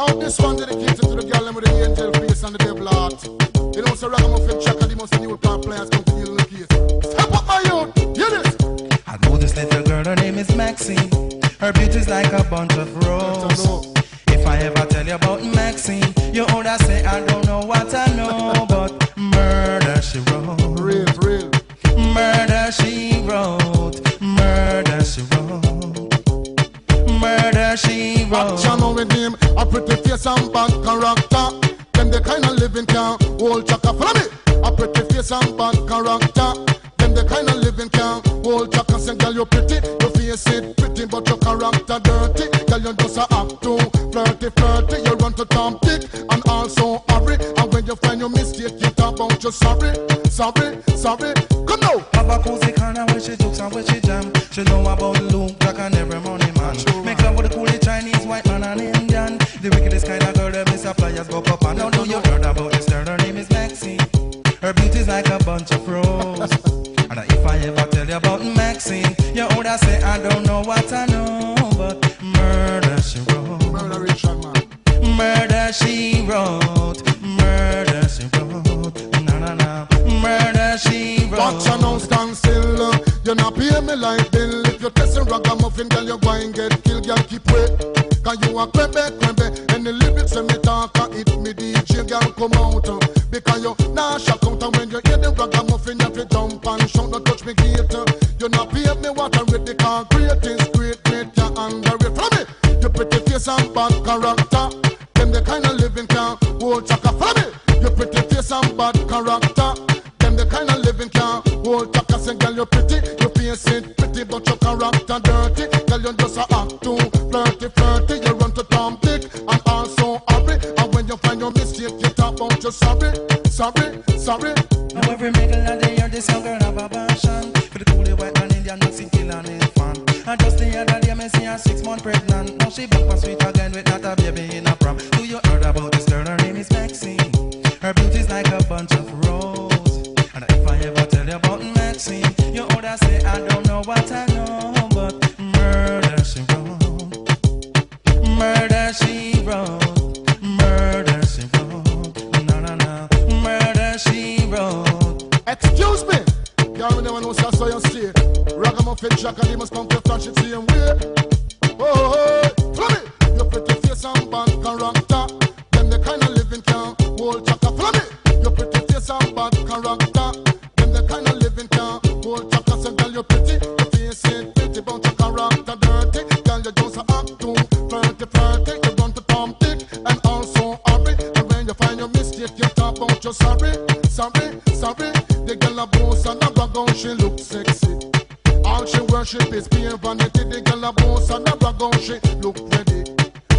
Now this one dedicated to the girl with the angel face and the devil heart. You know, so Ragamuffin Chaka, the most new car players come to deal with the case. Step up my youth, hear this. I know this little girl, her name is Maxine. Her beauty's like a bunch of roses. If I ever tell you about Maxine, you older say I don't know what I know, but murder she wrote. Real. Murder she wrote. Murder she wrote. Murder she wrote. Action on with him, a pretty face and bad character. Them the kind of living can hold Chaka. Follow me. A pretty face and bad character. Them the kind of living can hold Chaka. Say, girl, you pretty, your face it pretty, but your character dirty. Girl, you just a act too flirty. You run to Tom Dick and also hurry. And when you find your mistake, you talk about your sorry. Come now. Have a cozy corner where she jokes and where she jam. She know about Luke, Jack and every money man. Make love with the coolie Chinese, white man and Indian. The wickedest kind of girl that miss a flyers go up and now do you heard about this girl? Her name is Maxine. Her beauty's like a bunch of roses. And if I ever tell you about Maxine, you older say I don't know what I know, but murder she wrote. Murder she wrote. Murder she wrote. Na. Murder she wrote. Watch you now stand still. You not pay me like bill. If you testing Ragamuffin, girl, you go and get killed. Girl, keep wait. Cause you a crebe. And the lyrics when me talk, hit me DJ, girl, come out. Because you nah shock out. And when you hear the Ragamuffin, you have to jump and shout. Don't touch me gate. You not pay me what I read. The concrete is great, you underrate. Follow me. You pretty face and bad character. Them the kind of living can hold Chaka. Follow me. You pretty face and bad character. Them the kind of living can hold Chaka. Say, girl, you pretty, you face it pretty, but your character dirty. Girl, you just a act too flirty. You run to Tom Dick and also hurry. And when you find your mistake, you talk about your sorry. Now every middle of the year, this young girl have a passion for the coolie white man Indian Mexican kill an infant. And just the other day, me see her 6 months pregnant. Now she back for sweet again with not a baby in a prom. Do you heard about this girl? Her name is Maxine. Her beauty's like a bunch of roses. And if I ever tell you about Maxine, you older say I don't know what I know, but murder she wrote. Murder she wrote. Murder she wrote. Na. Murder she wrote. Excuse me. Y'all never know so you stay. Ragamuffin Chaka, they must come to flash it same way. Oh, follow me. You pretty face and bad character. Them the kind of living can hold Chaka. Follow me. You pretty face and bad character. Them the kind of living can hold Chaka. Say, girl, you pretty, your face ain't pretty, but your character dirty. Girl, you just a act too flirty. You run to Tom Dick and also hurry. And when you find your mistake, you talk about your sorry. The girl a boss and a brag on, she look sexy. All she worship is pure vanity. The girl a boss and a brag on, she look ready.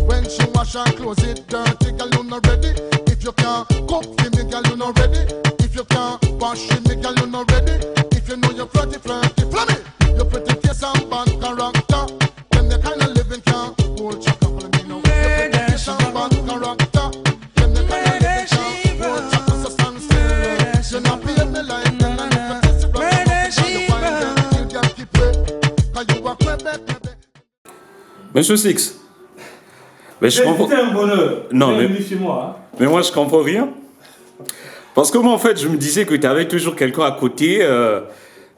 When she wash her clothes, it dirty, girl, you not ready. If you can't cook for me, girl, you not ready. If you can't wash for me, girl, you not ready. If you know you're flirty, follow me. You pretty face and bad character. Then the kind of living can hold Chaka. Follow me now. You pretty face and bad character. Then the kind of living can hold Chaka. So stand still. You not pay me like Monsieur Six, mais je comprends. C'est un bonheur. Non, mais... chez moi. Hein. Mais moi je comprends rien. Parce que moi en fait je me disais que tu avais toujours quelqu'un à côté,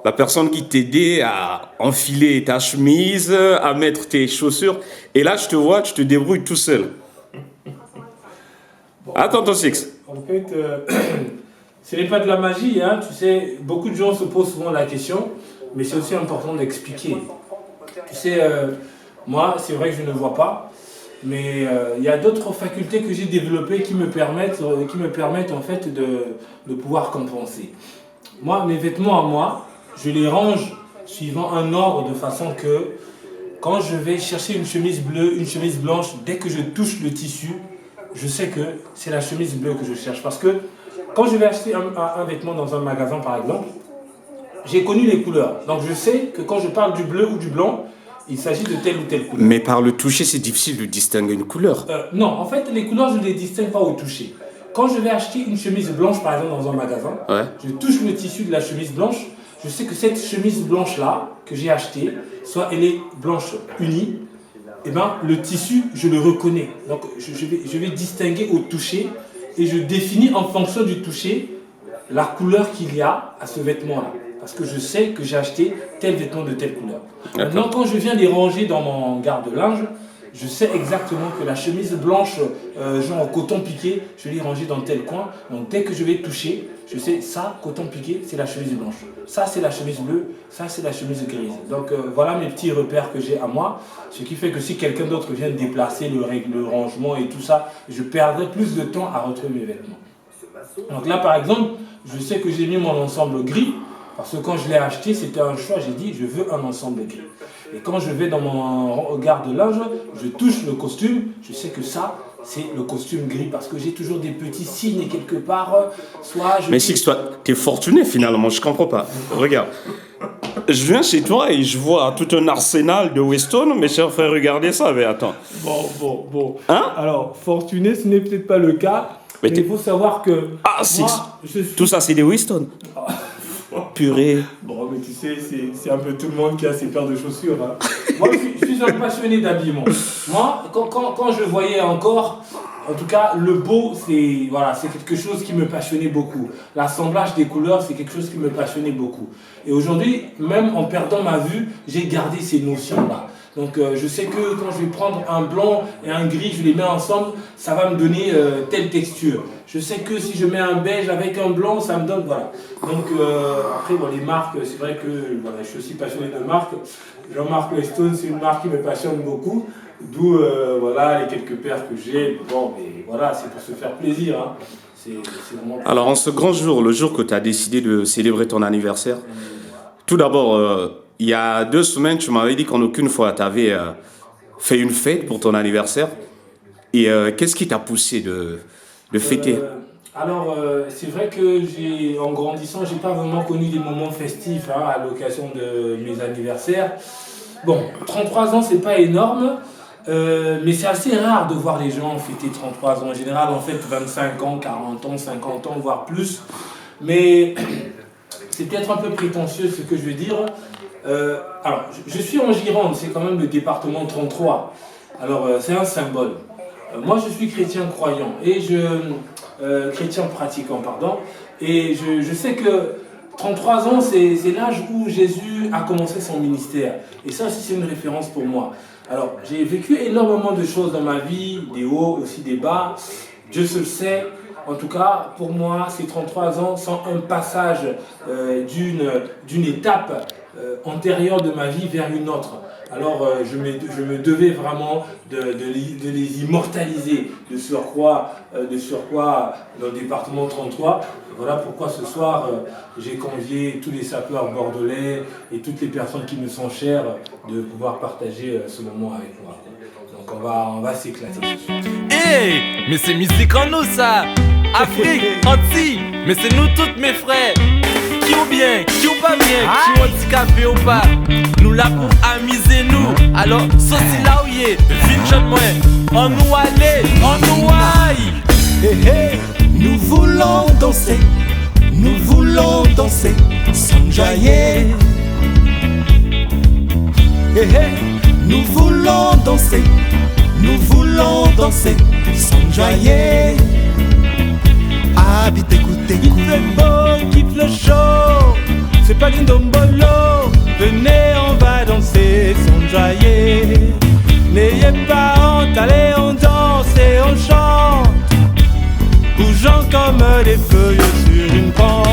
la personne qui t'aidait à enfiler ta chemise, à mettre tes chaussures. Et là je te vois, tu te débrouilles tout seul. Bon, Attends, ton Six. En fait, ce n'est pas de la magie, hein. Tu sais, beaucoup de gens se posent souvent la question, mais c'est aussi important d'expliquer. Tu sais, moi, c'est vrai que je ne vois pas, mais il y a d'autres facultés que j'ai développées qui me permettent en fait de pouvoir compenser. Moi, mes vêtements à moi, je les range suivant un ordre de façon que quand je vais chercher une chemise bleue, une chemise blanche, dès que je touche le tissu, je sais que c'est la chemise bleue que je cherche. Parce que quand je vais acheter un vêtement dans un magasin, par exemple, j'ai connu les couleurs. Donc je sais que quand je parle du bleu ou du blanc, il s'agit de telle ou telle couleur. Mais par le toucher, c'est difficile de distinguer une couleur. Non, en fait, les couleurs, je ne les distingue pas au toucher. Quand je vais acheter une chemise blanche, par exemple, dans un magasin, je touche le tissu de la chemise blanche, je sais que cette chemise blanche-là, que j'ai achetée, soit elle est blanche unie, eh ben, le tissu, je le reconnais. Donc, je vais distinguer au toucher et je définis en fonction du toucher la couleur qu'il y a à ce vêtement-là. Parce que je sais que j'ai acheté tel vêtement de telle couleur. Maintenant, quand je viens les ranger dans mon garde-linge, je sais exactement que la chemise blanche, genre en coton piqué, je l'ai rangée dans tel coin. Donc dès que je vais toucher, je sais, ça, coton piqué, c'est la chemise blanche. Ça, c'est la chemise bleue. Ça, c'est la chemise grise. Donc voilà mes petits repères que j'ai à moi. Ce qui fait que si quelqu'un d'autre vient déplacer le rangement et tout ça, je perdrai plus de temps à retrouver mes vêtements. Donc là, par exemple, je sais que j'ai mis mon ensemble gris. Parce que quand je l'ai acheté, c'était un choix, j'ai dit, je veux un ensemble gris. Et quand je vais dans mon garde-linge, je touche le costume, je sais que ça, c'est le costume gris. Parce que j'ai toujours des petits signes quelque part. Mais Six, toi, t'es fortuné finalement, je comprends pas. Regarde, je viens chez toi et je vois tout un arsenal de Weston, mes chers frères, regardez ça, mais attends. Bon. Hein? Alors, fortuné, ce n'est peut-être pas le cas, mais il faut savoir que... Ah, Six, tout ça, c'est des Weston. Purée. Bon, mais tu sais, c'est un peu tout le monde qui a ses paires de chaussures. Hein. Moi, je suis un passionné d'habillement. Moi, quand je voyais encore, en tout cas, le beau, c'est quelque chose qui me passionnait beaucoup. L'assemblage des couleurs, c'est quelque chose qui me passionnait beaucoup. Et aujourd'hui, même en perdant ma vue, j'ai gardé ces notions-là. Donc je sais que quand je vais prendre un blanc et un gris, je les mets ensemble, ça va me donner telle texture. Je sais que si je mets un beige avec un blanc, ça me donne, voilà. Donc après, bon, les marques, c'est vrai que voilà, je suis aussi passionné de marques. Jean-Marc Weston, c'est une marque qui me passionne beaucoup. D'où voilà, les quelques paires que j'ai. Bon, mais voilà, c'est pour se faire plaisir. Hein. C'est vraiment... Alors en ce grand jour, le jour que tu as décidé de célébrer ton anniversaire, tout d'abord... il y a 2 semaines, tu m'avais dit qu'en aucune fois, tu avais fait une fête pour ton anniversaire. Et qu'est-ce qui t'a poussé de fêter? C'est vrai que en grandissant, je n'ai pas vraiment connu des moments festifs à l'occasion de mes anniversaires. Bon, 33 ans, ce n'est pas énorme, mais c'est assez rare de voir les gens fêter 33 ans. En général, on fête 25 ans, 40 ans, 50 ans, voire plus. Mais c'est peut-être un peu prétentieux ce que je veux dire. Alors, je suis en Gironde, c'est quand même le département 33. Alors, c'est un symbole. Moi, je suis chrétien croyant et chrétien pratiquant, pardon. Et je sais que 33 ans, c'est l'âge où Jésus a commencé son ministère. Et ça aussi, c'est une référence pour moi. Alors, j'ai vécu énormément de choses dans ma vie, des hauts, aussi des bas. Dieu se le sait. En tout cas, pour moi, ces 33 ans sont un passage d'une étape antérieure de ma vie vers une autre. Alors, je me devais vraiment de les immortaliser, de surcroît dans le département 33. Voilà pourquoi ce soir, j'ai convié tous les sapeurs bordelais et toutes les personnes qui me sont chères de pouvoir partager ce moment avec moi. Donc, on va s'éclater ce soir. Hey, mais c'est musique en nous, ça! Afrique, Antilles, mais c'est nous toutes mes frères. Qui ont bien, qui ont pas bien, qui ont handicapé ou pas. Nous là pour amuser nous. Alors, sauci là où y est, vite moi. On nous allait, on nous aille. Hey, hey, nous voulons danser sans jaillir. Hey, hey, nous voulons danser sans jaillir. Habite, écoutez, Quitte le beau, quitte le chaud. C'est pas du ndombolo. Venez, on va danser sans jaillir. N'ayez pas honte, allez, on danse et on chante. Bougeant comme des feuilles sur une pente.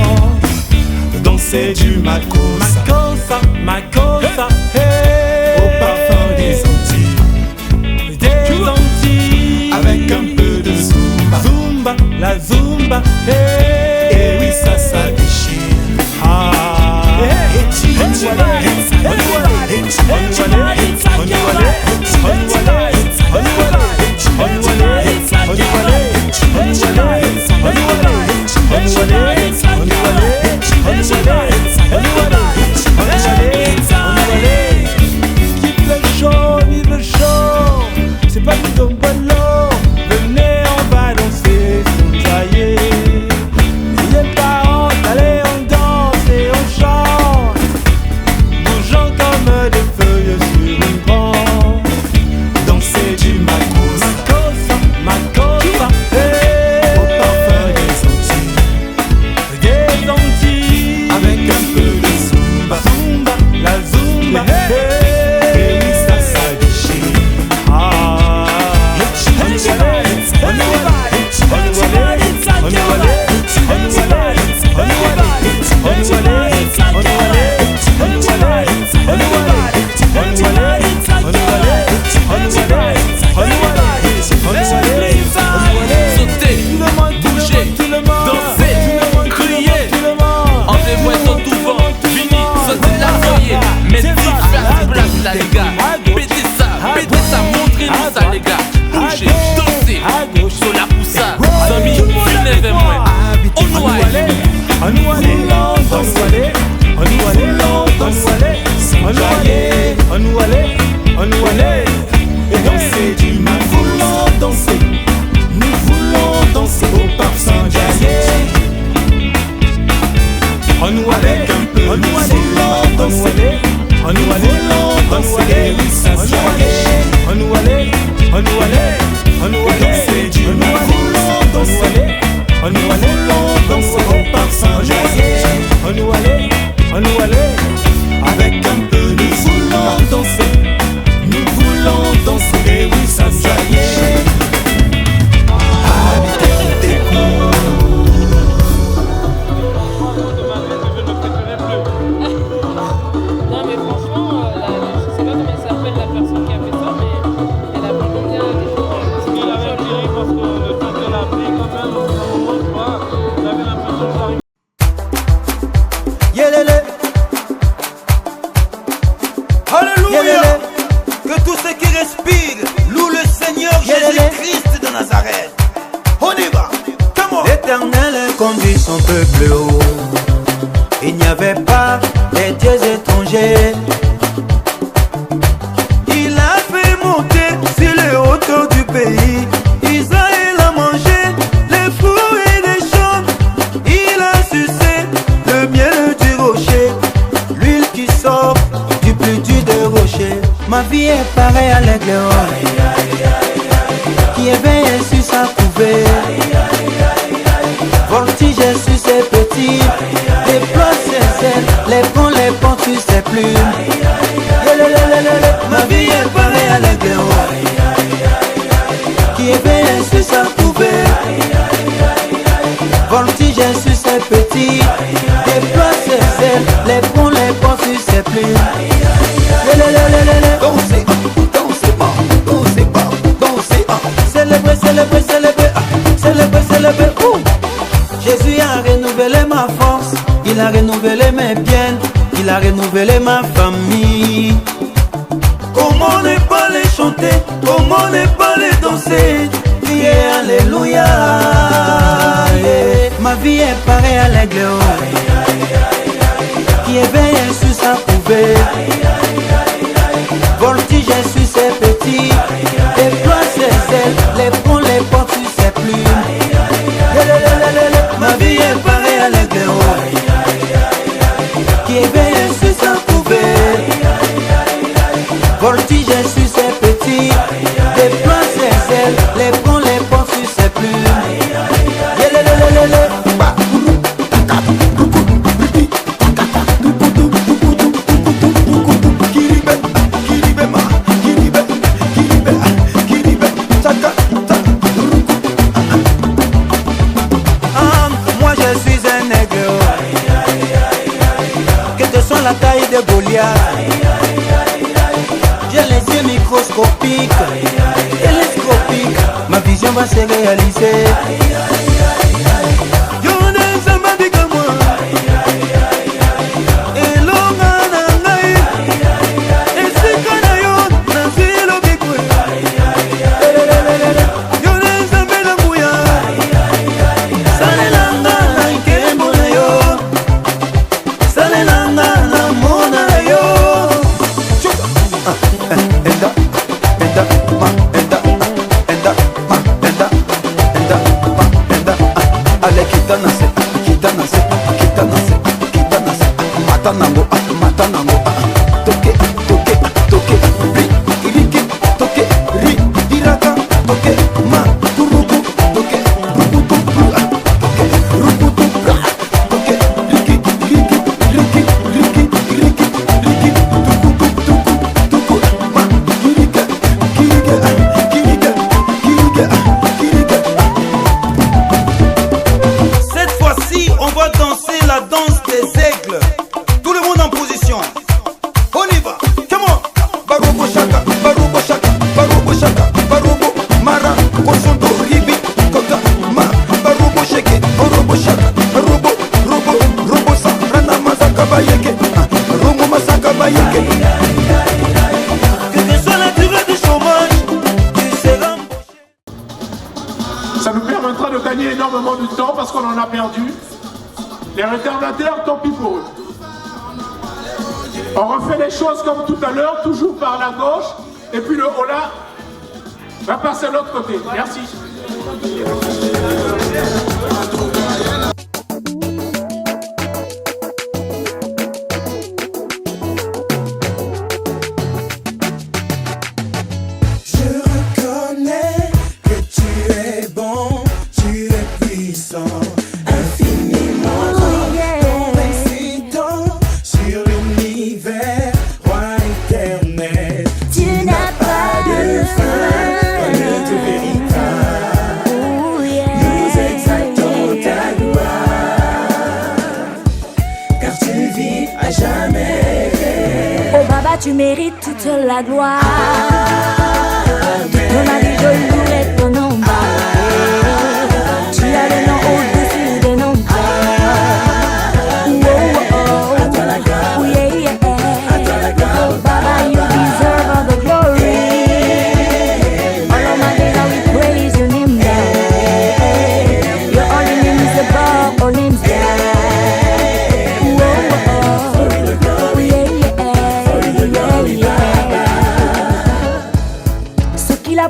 danser du makossa, Makossa, hey. au parfum des Antilles, avec un peu de zumba, la zumba, hey. Et oui, ça déchire. danser du voulons danser, on nous allait danser au parfum joyeux, on nous allait, avec un peu nous voulons danser, et oui ça y est. Non mais franchement, je sais pas comment s'appelle la personne qui a fait ça, mais elle a vraiment bien des Il avait tiré parce que le temps qu'elle a pris quand même, au moment où il avait l'impression que j'arrive. Yélélé. Alléluia. Yélélé. Que tous ceux qui respirent louent le Seigneur Jésus-Christ de Nazareth. On y va. L'Éternel conduit son peuple haut. Il n'y avait pas les dieux étrangers. Il a fait monter sur les hauteurs du pays. Israël a mangé les fruits des champs. Il a sucé le miel du rocher, l'huile qui sort du plus dur des rochers. Ma vie est pareille à l'aigle qui éveille sur sa couvée. Voltige sur ses petits, déploie ses ailes, les prend sur ses plumes. Ma vie est pareille à l'aigle qui éveille sur sa couvée. Voltige sur ses petits, déploie ses ailes, les prend sur ses plumes. Dansez, dansez pas, dansez pas, dansez pas. Célébrez, célébrez, célébrez, célébrez, célébrez. Jésus a renouvelé ma force, il a renouvelé mes biens, il a renouvelé ma famille. Comment ne pas les chanter, comment ne pas les danser, crier Alléluia. Ma vie est pareille à l'aigle qui éveille sur sa couvée. Voltige sur ses petits, déploie ses ailes, les porte sur ses plumes. Ma vie est pareille à l'aigle qui éveille sur sa couvée. Voltige sur ses petits, déploie ses ailes, les porte sur ses plumes. Moi je suis un nègre, que te soit la taille de Goliath. J'ai les yeux microscopiques, télescopiques, ma vision va se réaliser. Ça nous permettra de gagner énormément de temps parce qu'on en a perdu. Les retardataires, tant pis pour eux. On refait les choses comme tout à l'heure, toujours par la gauche, et puis le hola va passer de l'autre côté. Merci. Je reconnais que tu mérites toute la gloire. Toute ma vie, je louerai ton nom. Tu as le nom au-dessus des noms. Oh, oh, oh, yeah, yeah. Oh, Baba, you deserve all the glory. All of my days I will praise your name, your holy name is above all names,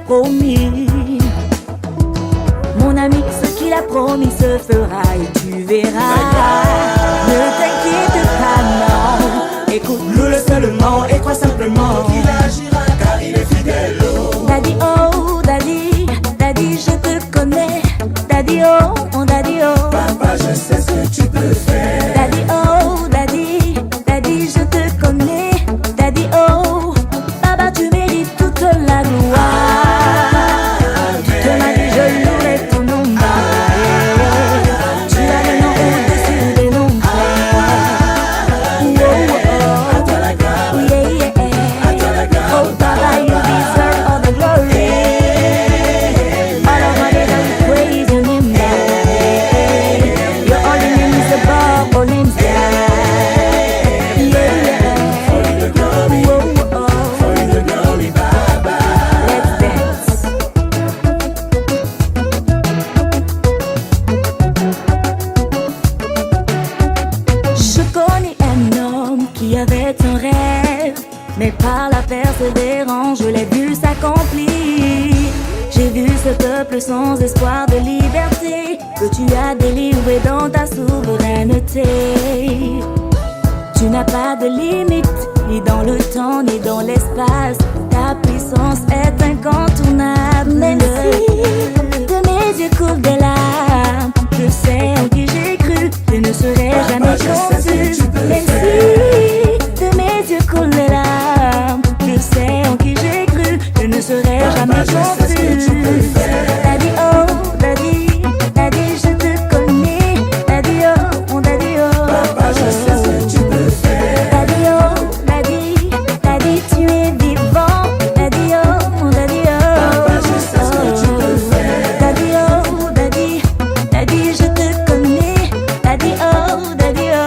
promis, mon ami, ce qu'il a promis se fera et tu verras. Ne t'inquiète pas, non. Écoute-le seulement et crois simplement qu'il agira car il est fidèle. Daddy, oh, daddy, daddy, je te connais. Daddy, oh, daddy, oh. Papa, je sais ce que tu peux faire. Daddy, oh, daddy, daddy, je te connais. Daddy, oh, Baba, tu mérites toute la gloire. Mais par la persévérance, je l'ai vu s'accomplir. J'ai vu ce peuple sans espoir de liberté que tu as délivré dans ta souveraineté. Tu n'as pas de limite, ni dans le temps, ni dans l'espace. Ta puissance est incontournable. Même si de mes yeux coulent des larmes, je sais en qui j'ai cru, je ne serai jamais conçu. Même si de mes yeux coulent des larmes, je sais en qui j'ai cru, je ne serai jamais conçu. Daddy, oh, daddy, daddy, je te connais. Daddy, oh, daddy, oh. Papa, je sais ce que tu peux faire. Daddy, oh, daddy, daddy, tu es vivant. Daddy, oh, daddy, oh. Papa, je sais ce que tu peux faire. Daddy, oh, daddy, daddy, je te connais. Daddy, oh, daddy, oh.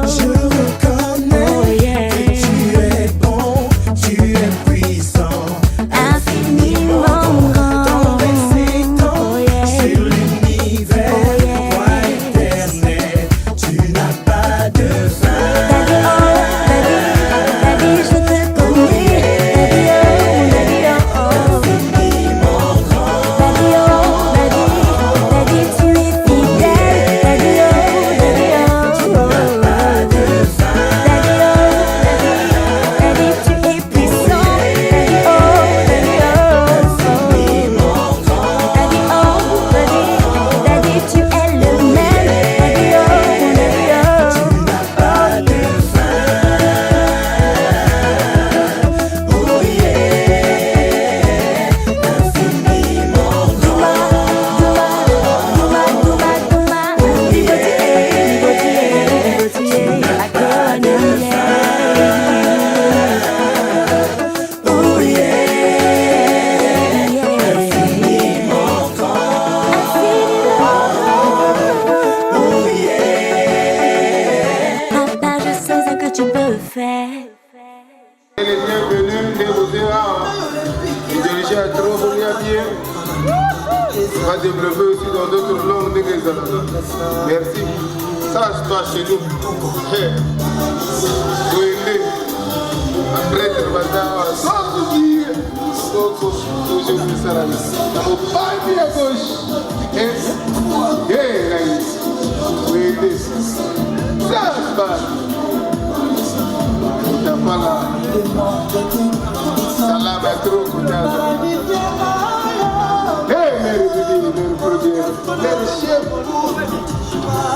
Je reconnais que tu es bon, tu es puissant, infiniment grand. Ton s'étend sur l'univers, roi éternel, tu n'as pas de fin. Daddy, oh, daddy, daddy, je te connais. Daddy, oh, daddy, oh, infiniment grand. Daddy, oh, daddy, daddy, tu es fidèle. Daddy, oh, daddy, oh, tu n'as pas de fin. Daddy, oh, daddy, daddy, tu es puissant. Daddy, oh, daddy, oh, infiniment grand. Daddy, oh, daddy, daddy, tu es le même. Daddy, oh, daddy, oh, tu n'as pas de fin. Oh yeah, infiniment grand. Papa, je sais ce que tu peux faire. Elle est bienvenue, Nérodéa. Il dirige à trop bien. On va développer aussi dans d'autres langues de Guézana. Merci. Ça se passe chez nous. Après, tu vas dire, sans oublier. Toujours plus ça là. Au pas bien à gauche. Oui, ça se passe. T'as pas là. Salam est trop coutasse. Hey, mère bébé, mère produire. Mère chef.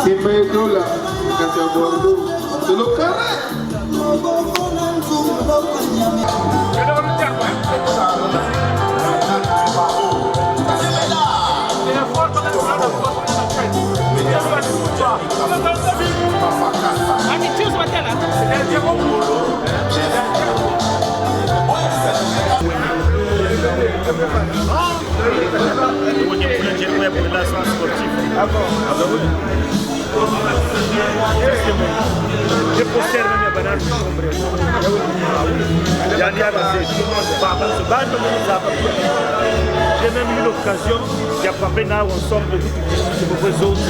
Il met trop là. Quand tu as Bordeaux, c'est le carré. Ah, mais tu es au matin là. Ah bon? Ah bah oui. Je postère même les bananes j'ai même eu l'occasion d'attraper là ensemble de vos autres.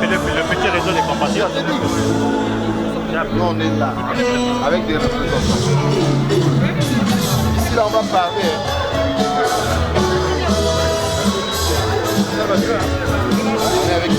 Le petit réseau des compatriotes. Nous on est là, avec des représentants. Ici là on va parler. On est avec le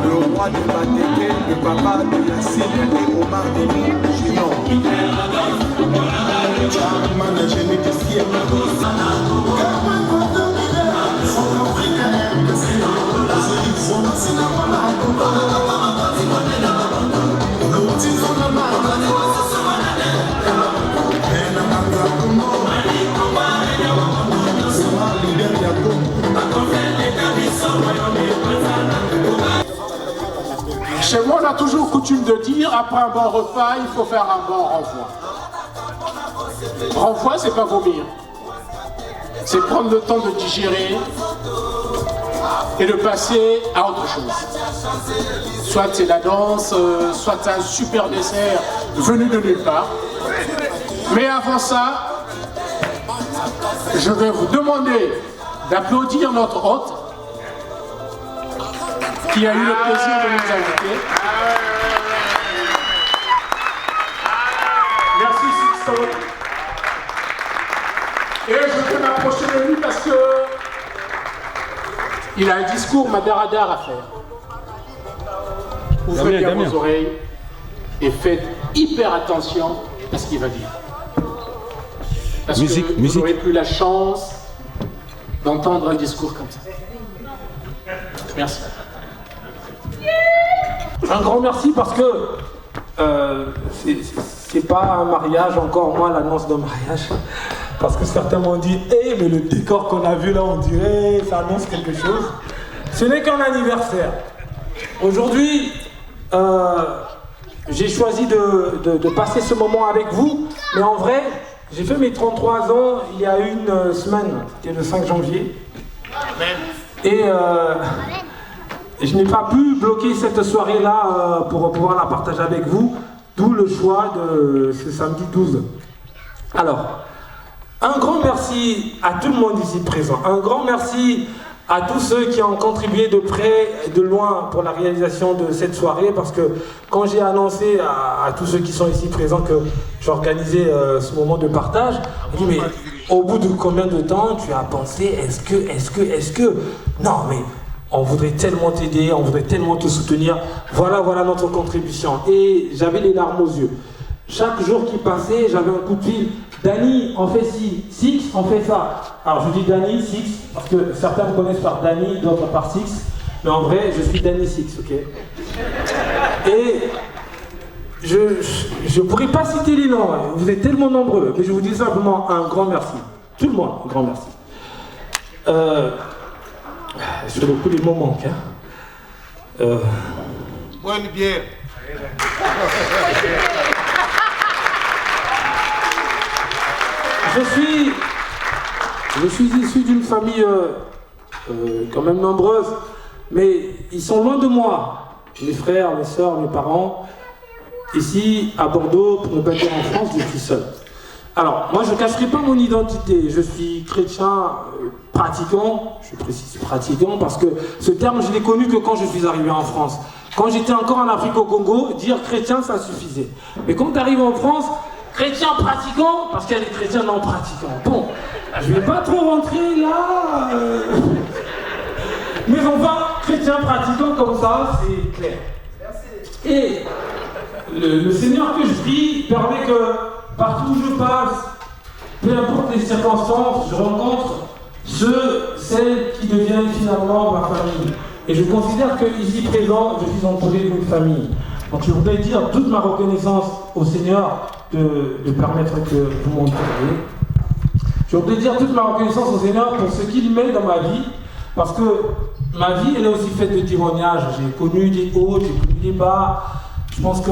le roi de Mateke, le papa de Yassine et Omar Denis Junior. Chez moi, on a toujours coutume de dire, après un bon repas, il faut faire un bon renvoi. Renvoi, c'est pas vomir. C'est prendre le temps de digérer et de passer à autre chose. Soit c'est la danse, soit c'est un super dessert venu de nulle part. Mais avant ça, je vais vous demander d'applaudir notre hôte qui a eu le plaisir de nous inviter. Merci Sixto. Et je peux m'approcher de lui parce que il a un discours madaradar à faire. Ouvrez bien vos oreilles et faites hyper attention à ce qu'il va dire. Parce que vous n'aurez plus la chance d'entendre un discours comme ça. Merci. Un grand merci parce que c'est pas un mariage, encore moins l'annonce d'un mariage. Parce que certains m'ont dit, hey, mais le décor qu'on a vu là, on dirait, ça annonce quelque chose. Ce n'est qu'un anniversaire. Aujourd'hui, j'ai choisi de passer ce moment avec vous, mais en vrai, j'ai fait mes 33 ans il y a une semaine, c'était le 5 janvier. Et je n'ai pas pu bloquer cette soirée-là pour pouvoir la partager avec vous, d'où le choix de ce samedi 12. Alors, un grand merci à tout le monde ici présent. Un grand merci à tous ceux qui ont contribué de près et de loin pour la réalisation de cette soirée, parce que quand j'ai annoncé à tous ceux qui sont ici présents que j'organisais ce moment de partage, on dit mais au bout de combien de temps tu as pensé, est-ce que non mais on voudrait tellement t'aider, on voudrait tellement te soutenir, voilà notre contribution. Et j'avais les larmes aux yeux. Chaque jour qui passait, j'avais un coup de fil. Dany, on fait ci, Six, on fait ça. Alors je dis Dany, Six, parce que certains me connaissent par Dany, d'autres par Six. Mais en vrai, je suis Dany Six, ok? Et je ne pourrais pas citer les noms, hein. Vous êtes tellement nombreux, mais je vous dis simplement un grand merci. Tout le monde, un grand merci. Sur le coup, les mots manquent. Hein. Bois une bière. Je suis issu d'une famille quand même nombreuse, mais ils sont loin de moi. Mes frères, mes soeurs, mes parents. Ici, à Bordeaux, pour me battre en France, je suis seul. Alors, moi, je ne cacherai pas mon identité. Je suis chrétien pratiquant. Je précise pratiquant parce que ce terme, je l'ai connu que quand je suis arrivé en France. Quand j'étais encore en Afrique au Congo, dire chrétien, ça suffisait. Mais quand tu arrives en France, chrétien pratiquant, parce qu'il y a des chrétiens non pratiquants. Bon, je ne vais pas trop rentrer là. Mais enfin, chrétien pratiquant comme ça, c'est clair. Et le Seigneur que je prie permet que partout où je passe, peu importe les circonstances, je rencontre celles qui deviennent finalement ma famille. Et je considère que ici présent, je suis entouré d'une famille. Donc je voudrais dire toute ma reconnaissance au Seigneur de permettre que vous m'entouriez. Je voudrais dire toute ma reconnaissance au Seigneur pour ce qu'il met dans ma vie, parce que ma vie, elle est aussi faite de témoignages. J'ai connu des hauts, j'ai connu des bas. Je pense que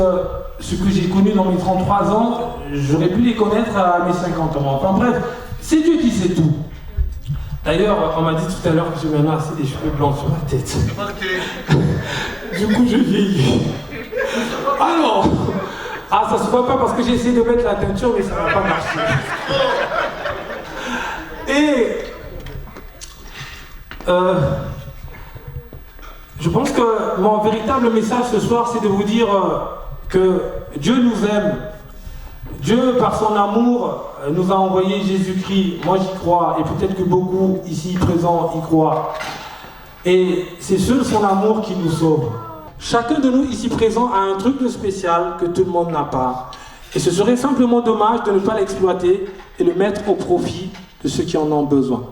ce que j'ai connu dans mes 33 ans, j'aurais pu les connaître à mes 50 ans. Enfin bref, c'est Dieu qui sait tout. D'ailleurs, on m'a dit tout à l'heure que j'ai maintenant assez des cheveux blancs sur la tête. Du coup, je vieillis. Ah non! Ah, ça se voit pas parce que j'ai essayé de mettre la teinture, mais ça va pas marcher. Et je pense que mon véritable message ce soir, c'est de vous dire que Dieu nous aime. Dieu, par son amour, nous a envoyé Jésus-Christ. Moi, j'y crois, et peut-être que beaucoup ici présents y croient. Et c'est seul son amour qui nous sauve. Chacun de nous ici présents a un truc de spécial que tout le monde n'a pas. Et ce serait simplement dommage de ne pas l'exploiter et le mettre au profit de ceux qui en ont besoin.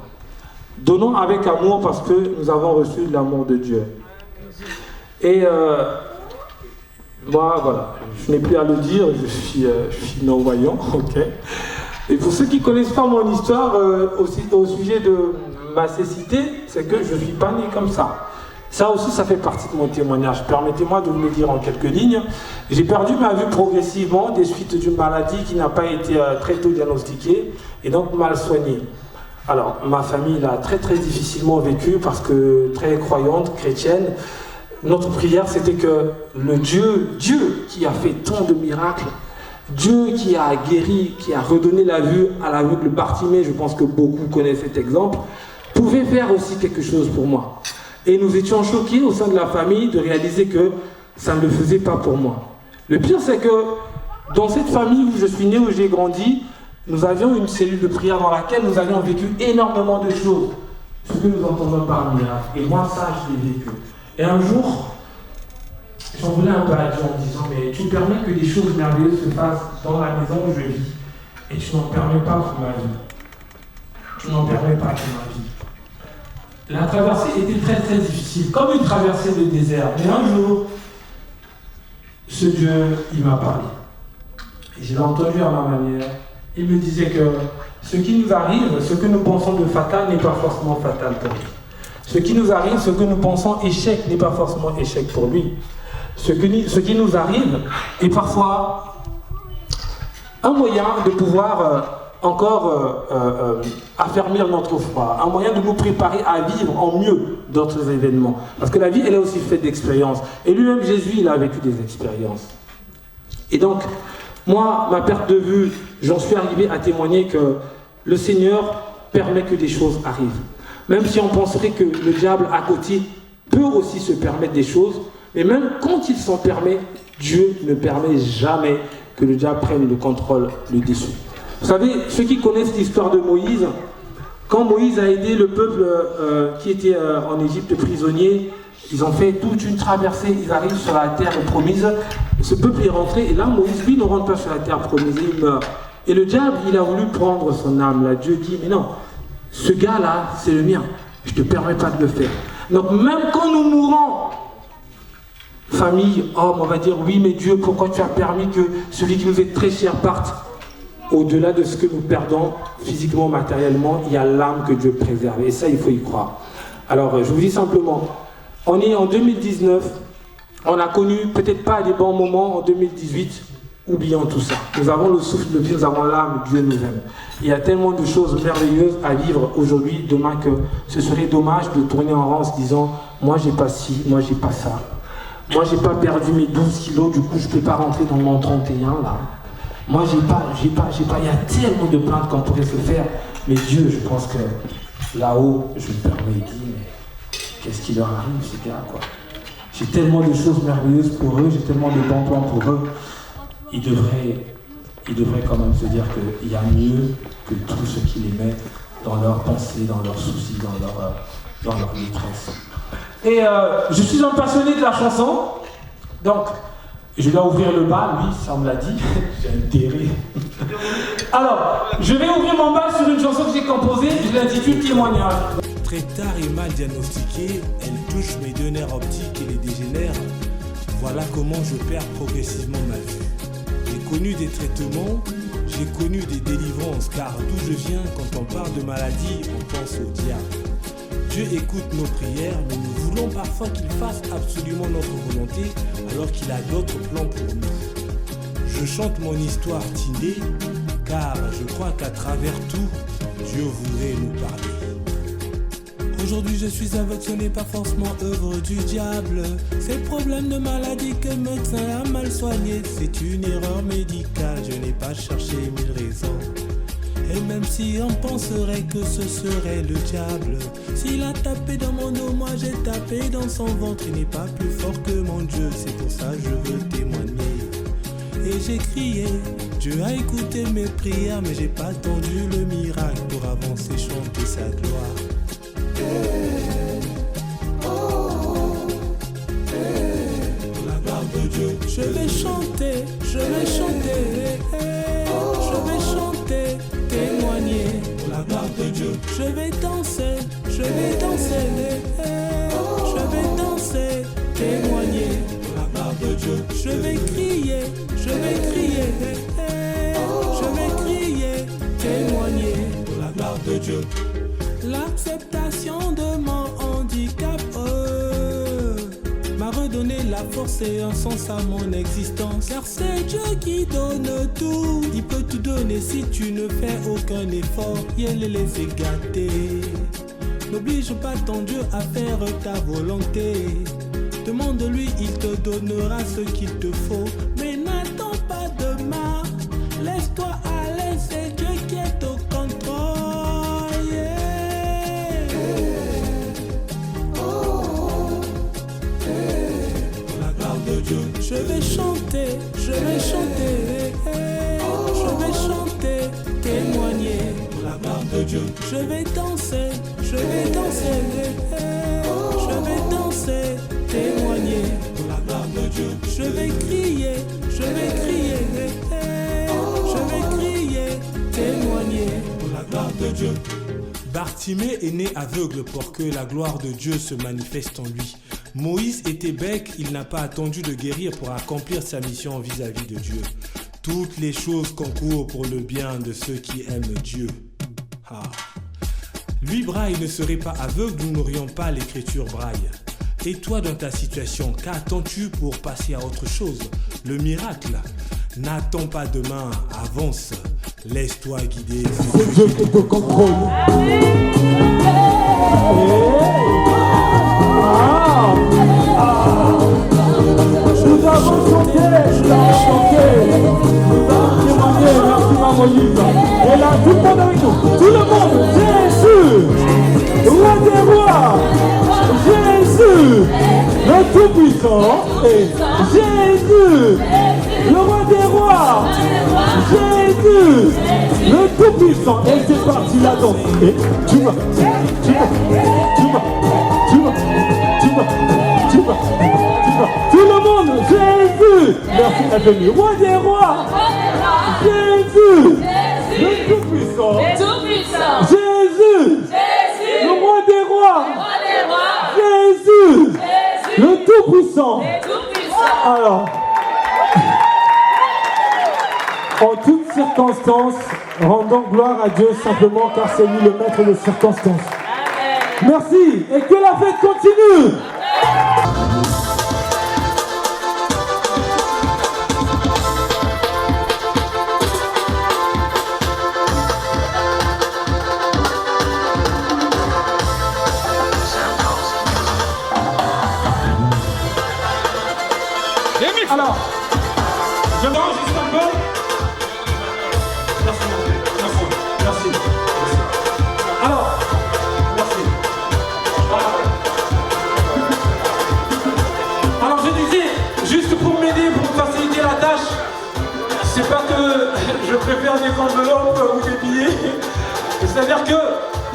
Donnons avec amour parce que nous avons reçu l'amour de Dieu. Et moi, voilà, je n'ai plus à le dire, je suis non-voyant, ok. Et pour ceux qui ne connaissent pas mon histoire au sujet de ma cécité, c'est que je ne suis pas né comme ça. Ça aussi, ça fait partie de mon témoignage. Permettez-moi de vous le dire en quelques lignes. J'ai perdu ma vue progressivement des suites d'une maladie qui n'a pas été très tôt diagnostiquée et donc mal soignée. Alors, ma famille l'a très très difficilement vécu parce que très croyante, chrétienne. Notre prière, c'était que le Dieu qui a fait tant de miracles, Dieu qui a guéri, qui a redonné la vue à l'aveugle Bartimée, je pense que beaucoup connaissent cet exemple, pouvait faire aussi quelque chose pour moi. Et nous étions choqués au sein de la famille de réaliser que ça ne le faisait pas pour moi. Le pire, c'est que dans cette famille où je suis né, où j'ai grandi, nous avions une cellule de prière dans laquelle nous avions vécu énormément de choses. Ce que nous entendons par miracle. Et moi, ça, je l'ai vécu. Et un jour, j'en voulais un peu à Dieu en disant, mais tu permets que des choses merveilleuses se passent dans la maison où je vis. Et tu n'en permets pas pour ma vie. Tu n'en permets pas pour ma vie. La traversée était très très difficile, comme une traversée de désert. Mais un jour, ce Dieu, il m'a parlé. Et je l'ai entendu à ma manière. Il me disait que ce qui nous arrive, ce que nous pensons de fatal n'est pas forcément fatal pour lui. Ce qui nous arrive, ce que nous pensons échec n'est pas forcément échec pour lui. Ce qui nous arrive est parfois un moyen de pouvoir encore affermir notre foi, un moyen de nous préparer à vivre en mieux d'autres événements. Parce que la vie, elle est aussi faite d'expériences. Et lui-même, Jésus, il a vécu des expériences. Et donc, Moi, ma perte de vue, j'en suis arrivé à témoigner que le Seigneur permet que des choses arrivent. Même si on penserait que le diable à côté peut aussi se permettre des choses, mais même quand il s'en permet, Dieu ne permet jamais que le diable prenne le contrôle, le dessus. Vous savez, ceux qui connaissent l'histoire de Moïse, quand Moïse a aidé le peuple qui était en Égypte prisonnier, ils ont fait toute une traversée, ils arrivent sur la terre promise. Ce peuple est rentré, et là, Moïse, lui, ne rentre pas sur la terre promise, il meurt. Et le diable, il a voulu prendre son âme. Là, Dieu dit, mais non, ce gars-là, c'est le mien. Je ne te permets pas de le faire. Donc, même quand nous mourrons, famille, homme, on va dire, oui, mais Dieu, pourquoi tu as permis que celui qui nous est très cher parte? Au-delà de ce que nous perdons physiquement, matériellement, il y a l'âme que Dieu préserve. Et ça, il faut y croire. Alors, je vous dis simplement, on est en 2019, on a connu peut-être pas des bons moments en 2018, oublions tout ça. Nous avons le souffle de vie, nous avons l'âme, Dieu nous aime. Il y a tellement de choses merveilleuses à vivre aujourd'hui, demain, que ce serait dommage de tourner en rond en se disant, moi j'ai pas ci, moi j'ai pas ça. Moi j'ai pas perdu mes 12 kilos, du coup je peux pas rentrer dans mon 31 là. Moi j'ai pas, il y a tellement de plaintes qu'on pourrait se faire, mais Dieu, je pense que là-haut, je me permets, il dit, mais qu'est-ce qui leur arrive ces gars, quoi? J'ai tellement de choses merveilleuses pour eux, j'ai tellement de bons plans pour eux. Ils devraient quand même se dire qu'il y a mieux que tout ce qui les met dans leurs pensées, dans leurs soucis, dans leur détresse. Et je suis un passionné de la chanson, donc je dois ouvrir le bal, oui, ça me l'a dit, j'ai intérêt. Alors, je vais ouvrir mon bal sur une chanson que j'ai composée, je l'intitule Témoignage. Très tard et mal diagnostiquée, elle touche mes deux nerfs optiques et les dégénère. Voilà comment je perds progressivement ma vue. J'ai connu des traitements, j'ai connu des délivrances, car d'où je viens, quand on parle de maladie, on pense au diable. Dieu écoute nos prières, mais nous voulons parfois qu'il fasse absolument notre volonté, alors qu'il a d'autres plans pour nous. Je chante mon histoire tinée, car je crois qu'à travers tout, Dieu voudrait nous parler. Aujourd'hui je suis aveugle, ce n'est pas forcément œuvre du diable. C'est le problème de maladie que le médecin a mal soigné. C'est une erreur médicale, je n'ai pas cherché mille raisons. Et même si on penserait que ce serait le diable, s'il a tapé dans mon dos, moi j'ai tapé dans son ventre. Il n'est pas plus fort que mon Dieu, c'est pour ça que je veux témoigner. Et j'ai crié, Dieu a écouté mes prières, mais j'ai pas attendu le miracle pour avancer, chanter sa gloire. Pour la gloire de Dieu, je vais chanter, je vais chanter, je vais chanter, témoigner. Pour la gloire de Dieu, je vais danser, je vais danser, je vais danser, témoigner. Pour la gloire de Dieu, je vais crier, je vais crier, je vais crier, témoigner. Pour la gloire de Dieu. L'acceptation de mon handicap m'a redonné la force et un sens à mon existence. Car c'est Dieu qui donne tout. Il peut tout donner si tu ne fais aucun effort. Il les laisse gâter. N'oblige pas ton Dieu à faire ta volonté. Demande-lui, il te donnera ce qu'il te faut. Mais n'attends pas demain. Laisse-toi aller, c'est Dieu qui est au contrôle. Je vais chanter, je vais chanter, je vais chanter, témoigner pour la gloire de Dieu. Je vais danser, je vais danser, je vais danser, témoigner pour la gloire de Dieu. Je vais crier, je vais crier, je vais crier, témoigner pour la gloire de Dieu. Bartimée est né aveugle pour que la gloire de Dieu se manifeste en lui. Moïse était bec, il n'a pas attendu de guérir pour accomplir sa mission vis-à-vis de Dieu. Toutes les choses concourent pour le bien de ceux qui aiment Dieu. Ah. Lui, Braille, ne serait pas aveugle, nous n'aurions pas l'écriture Braille. Et toi, dans ta situation, qu'attends-tu pour passer à autre chose? Le miracle. N'attends pas demain, avance. Laisse-toi guider. C'est Dieu qui te contrôle. Nous avons chanté, nous avons chanté. tout le monde avec nous. Tout le monde, Jésus, roi des rois. Jésus, le Tout-Puissant. Et Jésus, le roi des rois. Jésus, le Tout-Puissant. Et c'est parti la danse. Et tu vas. Tout le monde, Jésus. Merci d'être venu. Roi des rois. Jésus, le Tout-Puissant. Jésus, le roi des rois. Jésus, le Tout-Puissant. Alors, en toutes circonstances, rendons gloire à Dieu simplement car c'est lui le maître des circonstances. Merci et que la fête continue. Alors, je mange juste un peu. Merci. Alors, merci. Alors, je disais, juste pour m'aider, pour me faciliter la tâche, c'est pas que je préfère des enveloppes ou des billets. C'est-à-dire que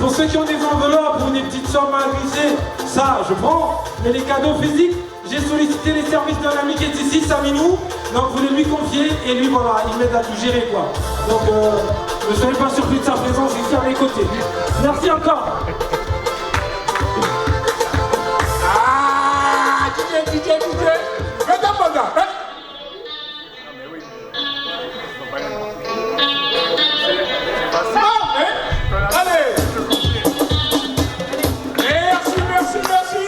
pour ceux qui ont des enveloppes ou des petites sommes à glisser, ça, je prends. Mais les cadeaux physiques, j'ai sollicité les services d'un ami qui est ici, Saminou, donc vous voulez lui confier et lui voilà, il m'aide à tout gérer quoi. Donc ne soyez pas surpris de sa présence ici à mes côtés. Merci encore. Ah, DJ, fais ta bande. Allez. Merci.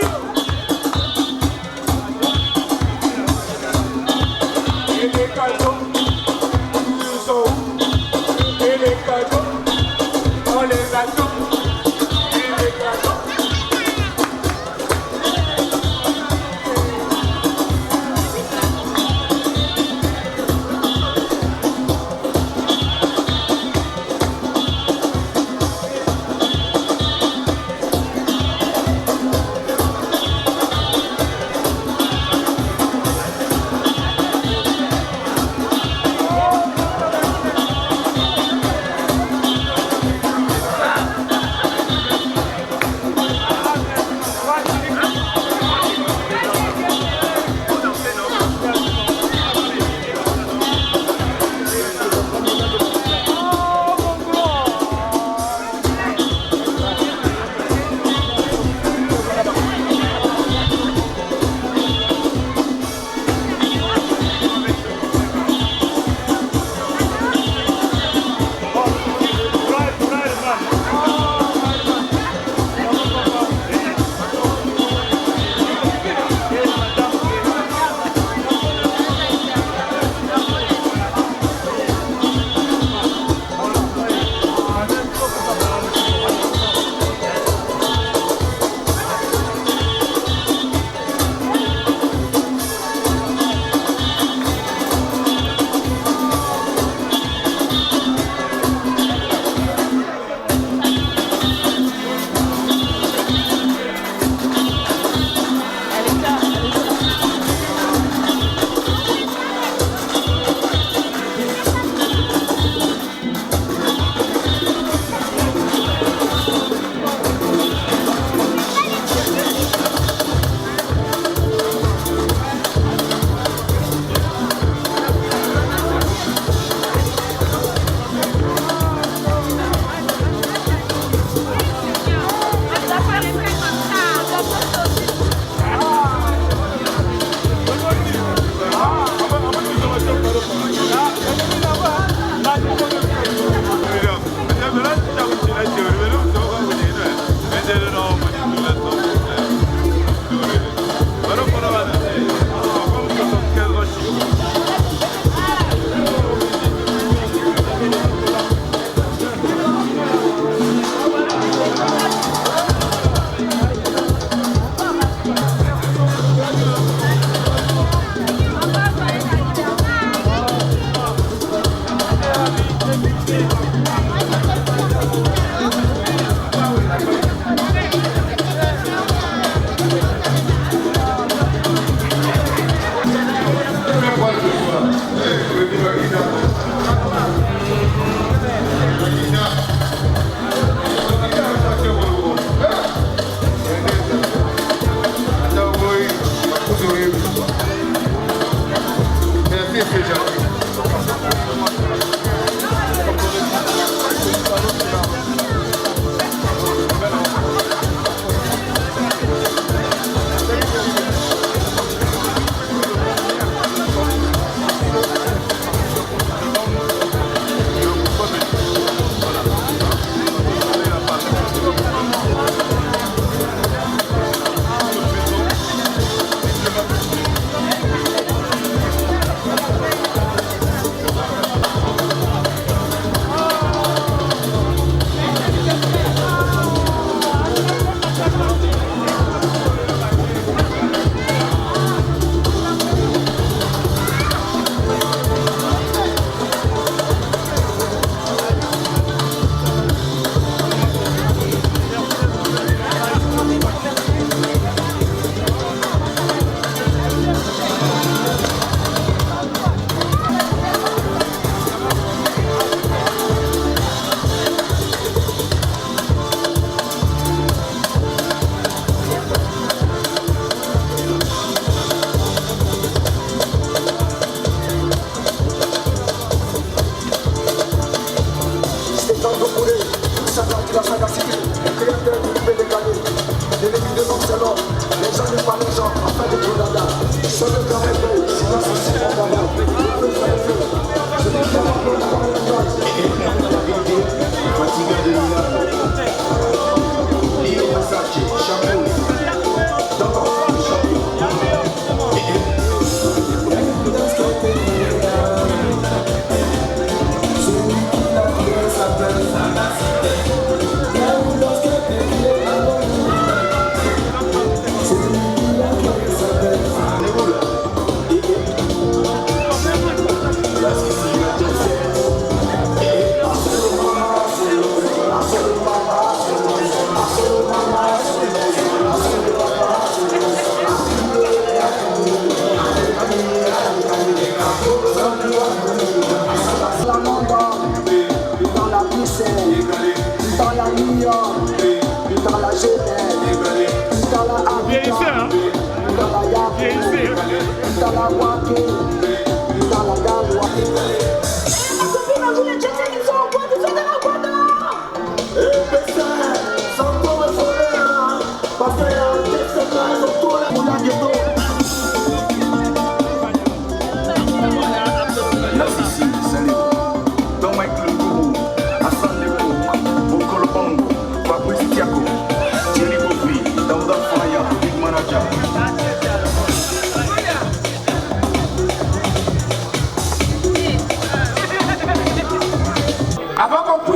Et les cadeaux, nous sommes. Et les cadeaux, on les attend. Et les cadeaux.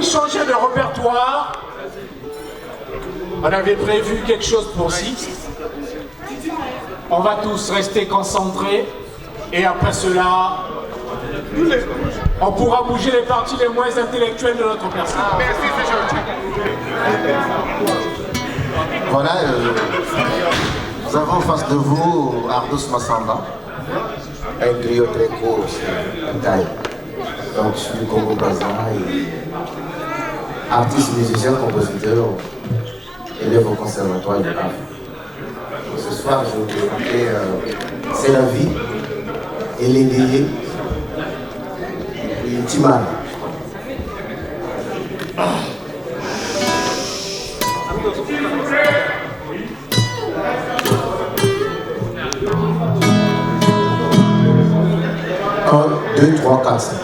Changer de répertoire, on avait prévu quelque chose pour 6. On va tous rester concentrés et après cela, on pourra bouger les parties les moins intellectuelles de notre personne. Merci, c'est gentil. Voilà, nous avons en face de vous Ardous Massamba, un griot très court aussi, taille. Donc, je suis du Congo-Brazza et artiste, musicien, compositeur, élève au conservatoire du Havre. Ce soir, je vais vous présenter C'est la vie et l'égayé et Timane. Un, deux, trois, quatre, cinq.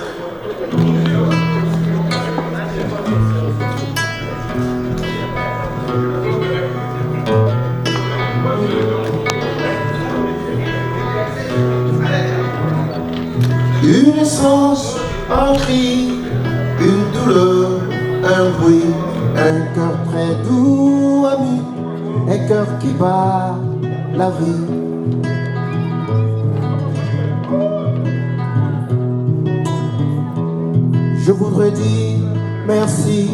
Une essence, un cri, une douleur, un bruit, un cœur très doux, ami, un cœur qui bat la vie. Je voudrais dire merci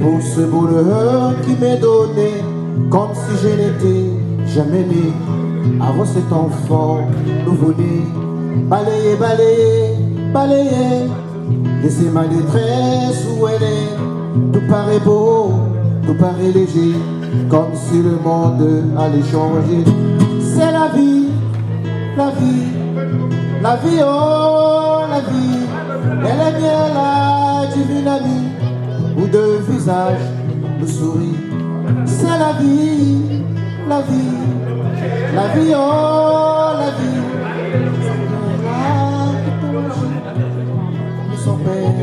pour ce bonheur qui m'est donné, comme si je n'étais jamais né. Avant cet enfant nouveau-né, balayez, balayez, balayez, laissez ma détresse où elle est. Tout paraît beau, tout paraît léger, comme si le monde allait changer. C'est la vie, la vie, la vie, oh la vie. Elle est bien la divine amie, où deux visages nous sourient. C'est la vie, la vie, la vie, oh la vie. Son père,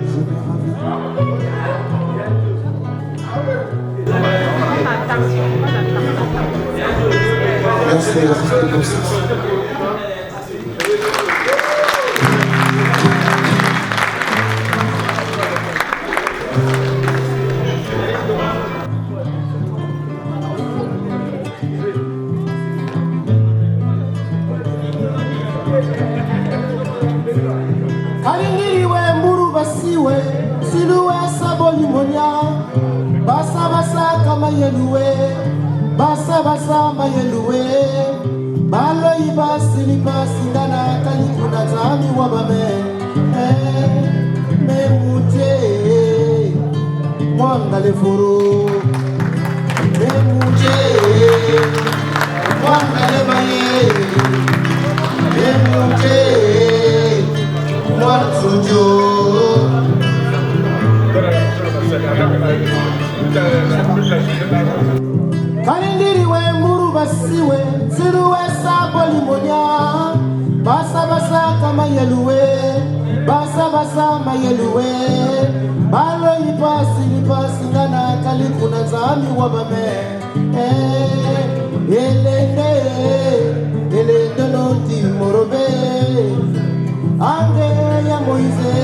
je me ravis. Merci, restez comme ça. Kalingiriwe mburu basiwe siluwe saboli monya basa basa kama yeluwe basa basa mayeluwe balo ibasi libasi ndana kalikuna zami wa mame memute mwanga lefuru memute mwanga lemaye memute Kalindiriwe muru basiwe ziruwe saboli monya basa basa kama yeluwe basa basa mayeluwe balo ipasi ngana kalikuna zami wabame elende noti morobe ange ya Moise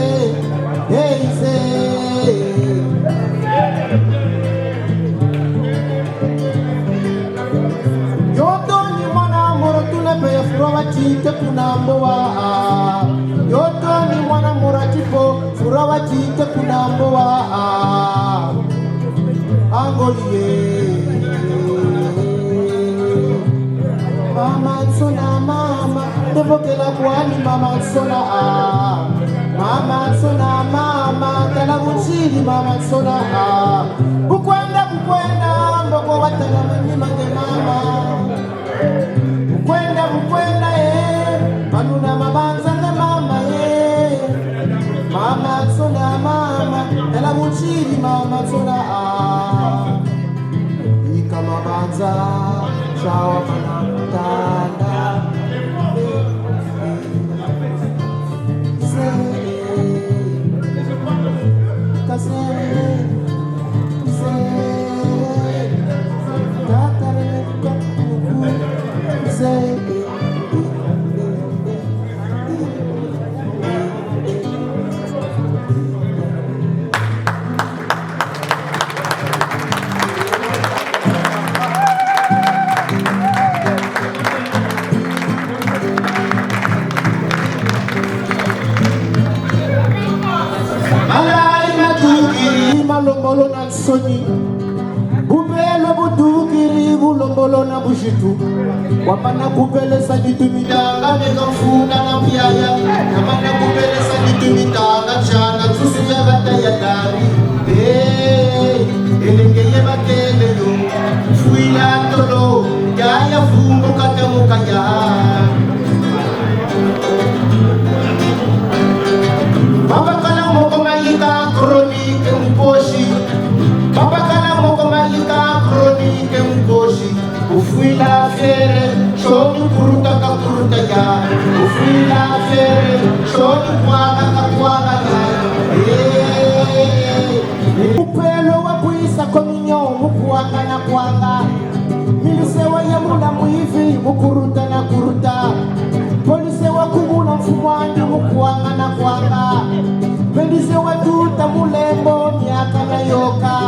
Heise Yotoni mwana moro tunepe furawa chite kunamboa Yotoni mwana moro tipo furawa chite kunamboa Angolie Mama sona mama Debokela kwani mama sona Mama sona mama Kala muchili mama sona Bukwenda Mboko watala mani mange mama Bukwenda Manuna mabanza na mama Mama sona mama Kala muchili mama sona Ika mabanza Shawa manatanda Lombolo na soni Bubelo budukiri bulombolo na bushitu Wamana kubele sa ditumidanga Nega mfuna na mpiaya Namana kubele sa ditumidanga Chana tusuya bata ya dari Elengeye batele yo Fuila tolo Yaya fungo kate mukaya Baba kala moko maika kronike mposhi Baba kala moko maika kronike mposhi Ufuila fere shoni kuruta kakuruta ya Ufuila fere shoni kwaga kakwaga ya Upelo wa kuisa kominyo mukuanga na kuanga Milisewa ya mula muivi mukuruta na kuruta Polise wa kumuna mfumwangi mukuanga na kuanga Bendise wa tuta mulembo miaka na yoka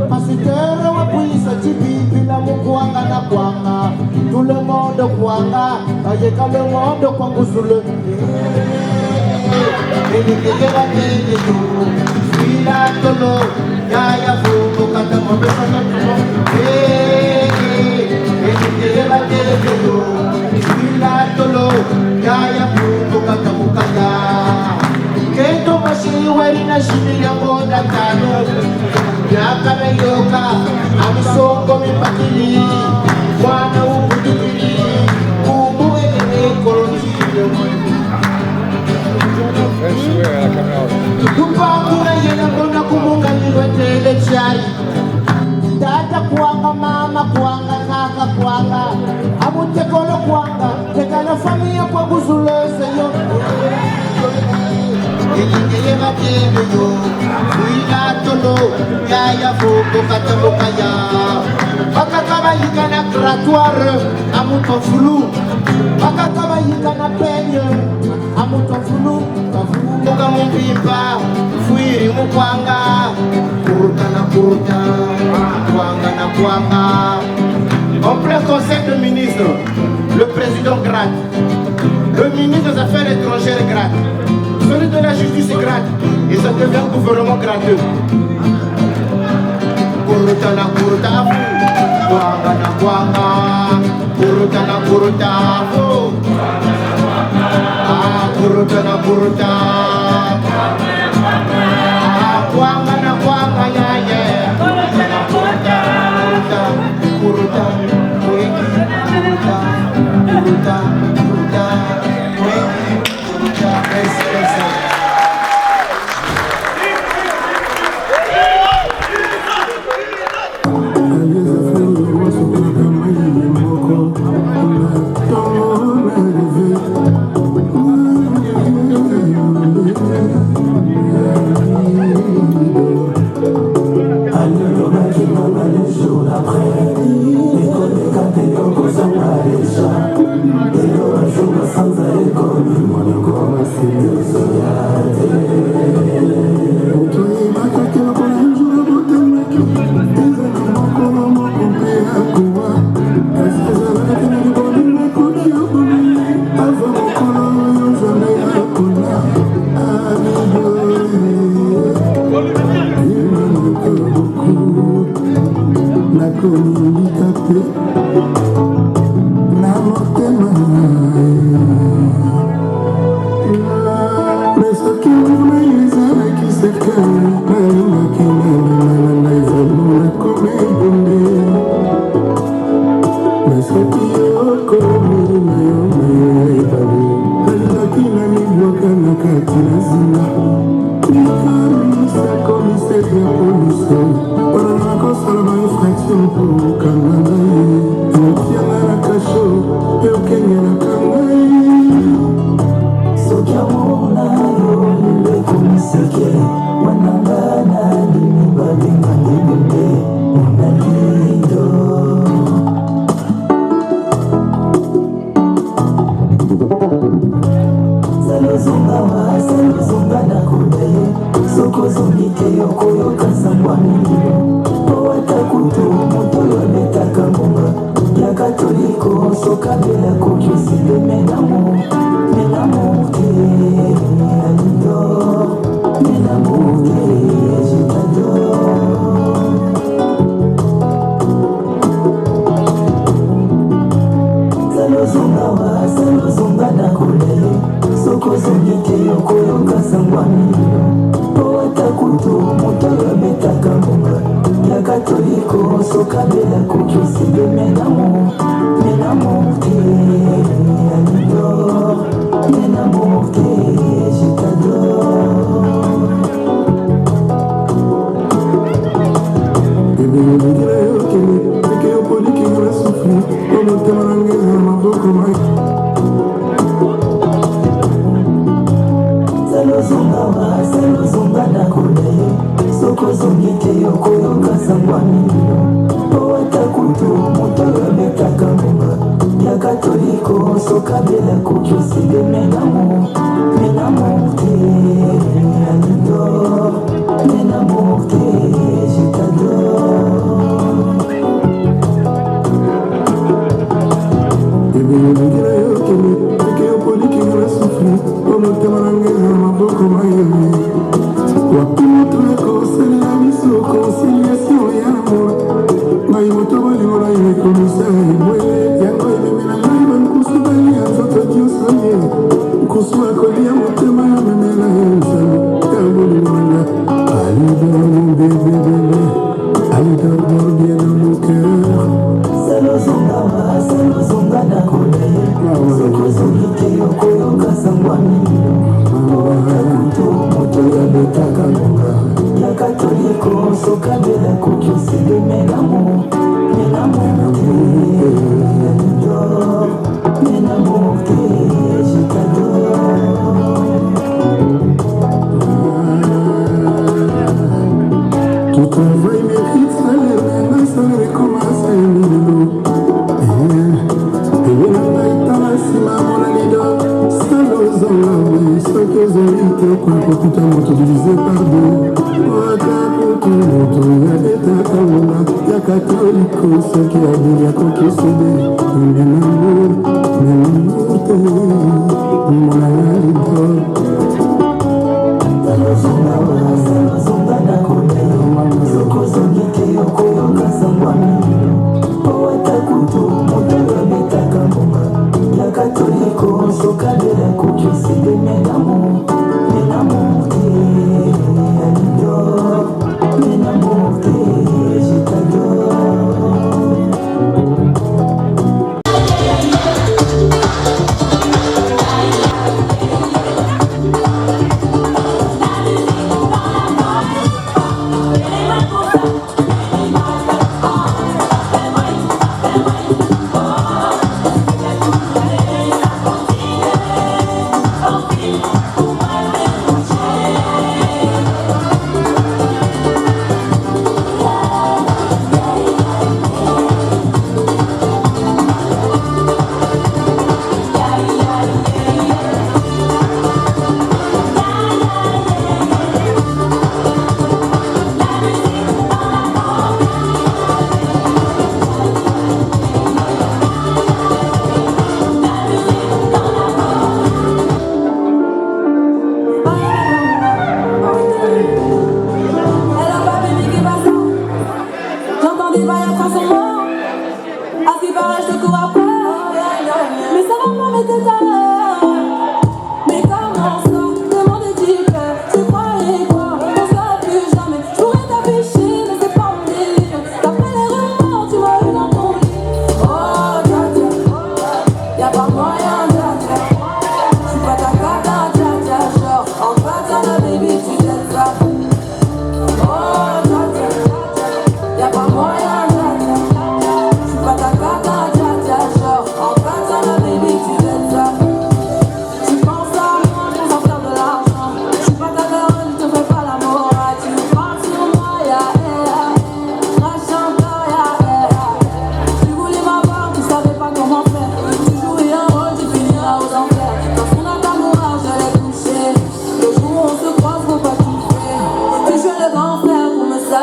Pasitere wa kuisa chibibi la mukuanga na kuanga Tule mondo kuanga Ayeka le mondo kwa nguzule Elikegela tenge yu Fila tolo Yaya fuko kata mabesa na tumo Elikegela tenge yu Fila tolo Yaya fuko kata mukaya Kento mashiweri na shimi ya moda tano Yaka na yoka Amisongo mipakili Mwana ukutubili Kumu eleme kolonjile Tupakura yena kona kumunga nilwetele chai Tata kuanga mama kuanga kaka kuanga Amute kolo kuanga Tekana familia kwa buzulese yo Elingeye matebe yo Fuila tolo Yaya foko katamoka ya Baka kama yika na grattoire Amuto fulu Baka kama yika na penye Amuto fulu Kafungo kama mpimpa Fuiri mukwanga Kuruta na kuruta Kuanga na kuanga En plein conseil de ministre Le président gratte Le ministre des affaires étrangères gratte Celui de la justice est gratte et ça devient un gouvernement gratteux. Kuruta na kuruta Kuanga na kuanga Kuruta na kuruta Kuruta na kuruta Kuanga na kuanga ya ya Kuruta na kuruta Kuruta Kuruta Kuruta Kuruta Kuruta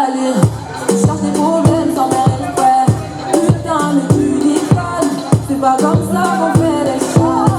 aller. Je cherche des problèmes sans faire exprès. Putain, mais tu déconnes. C'est pas comme ça qu'on fait les choses.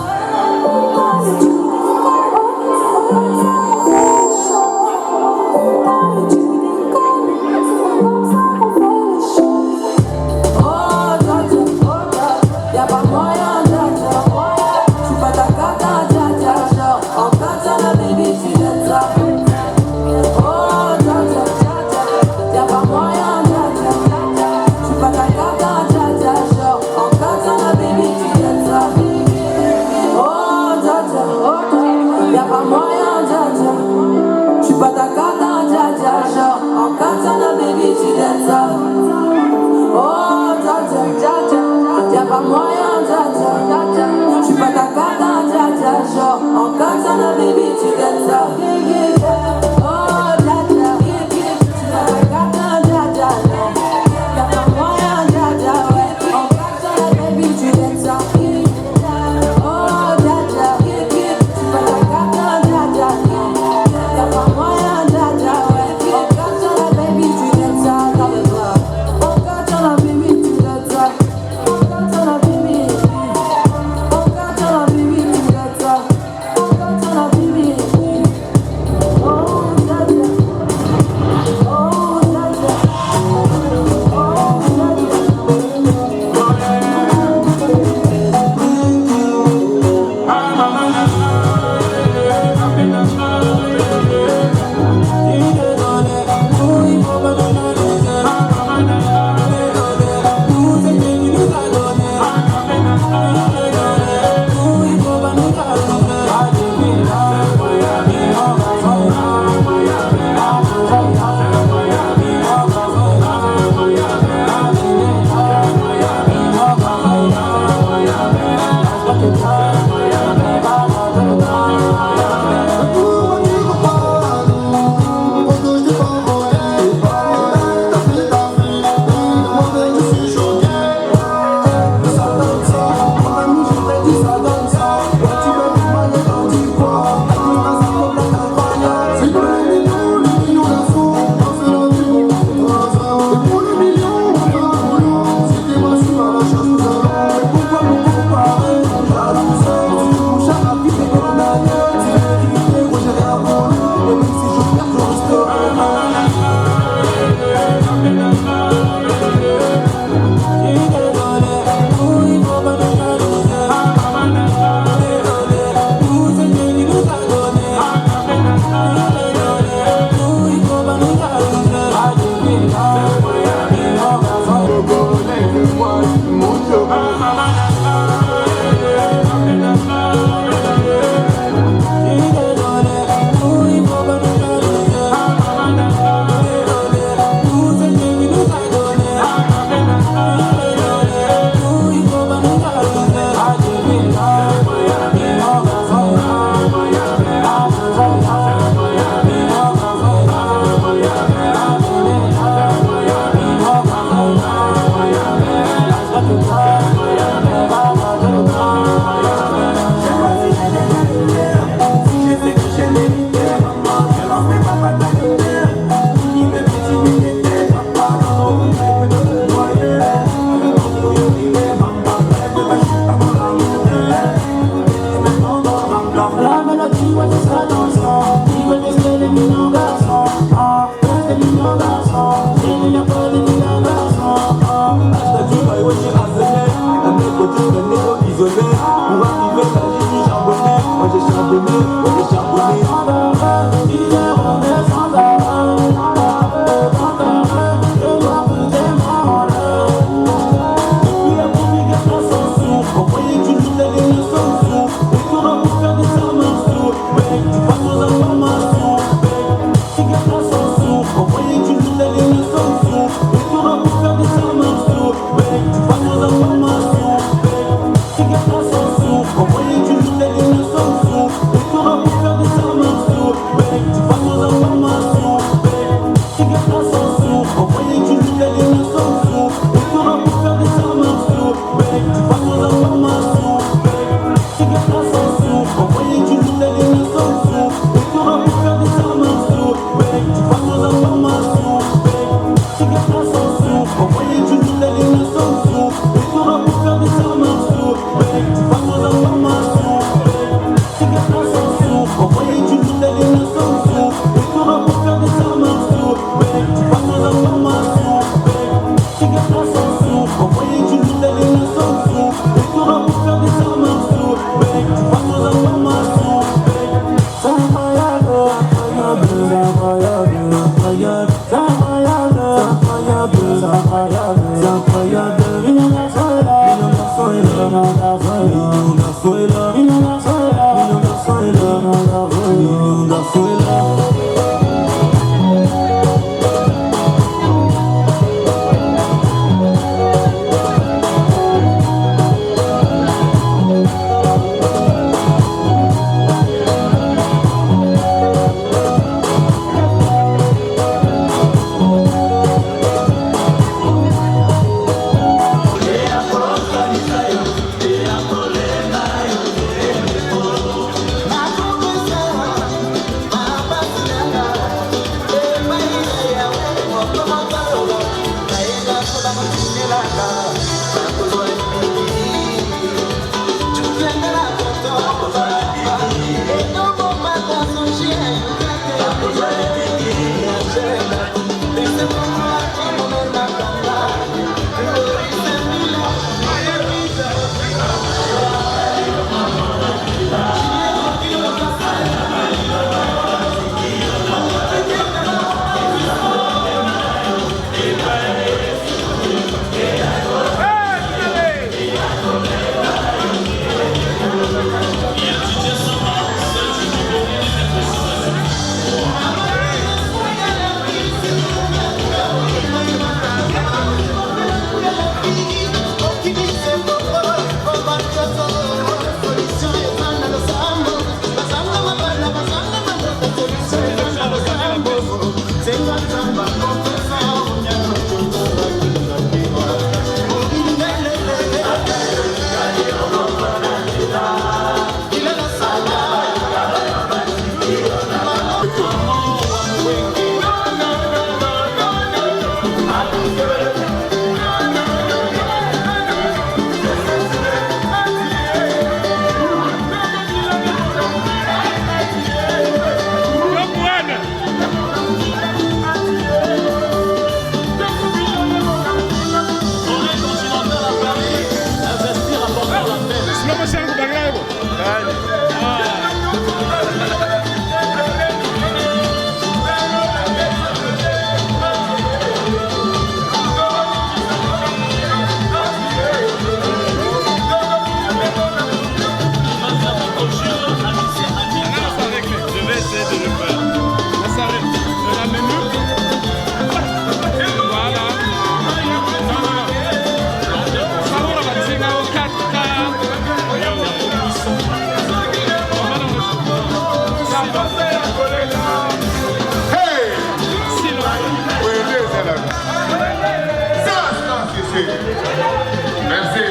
Merci.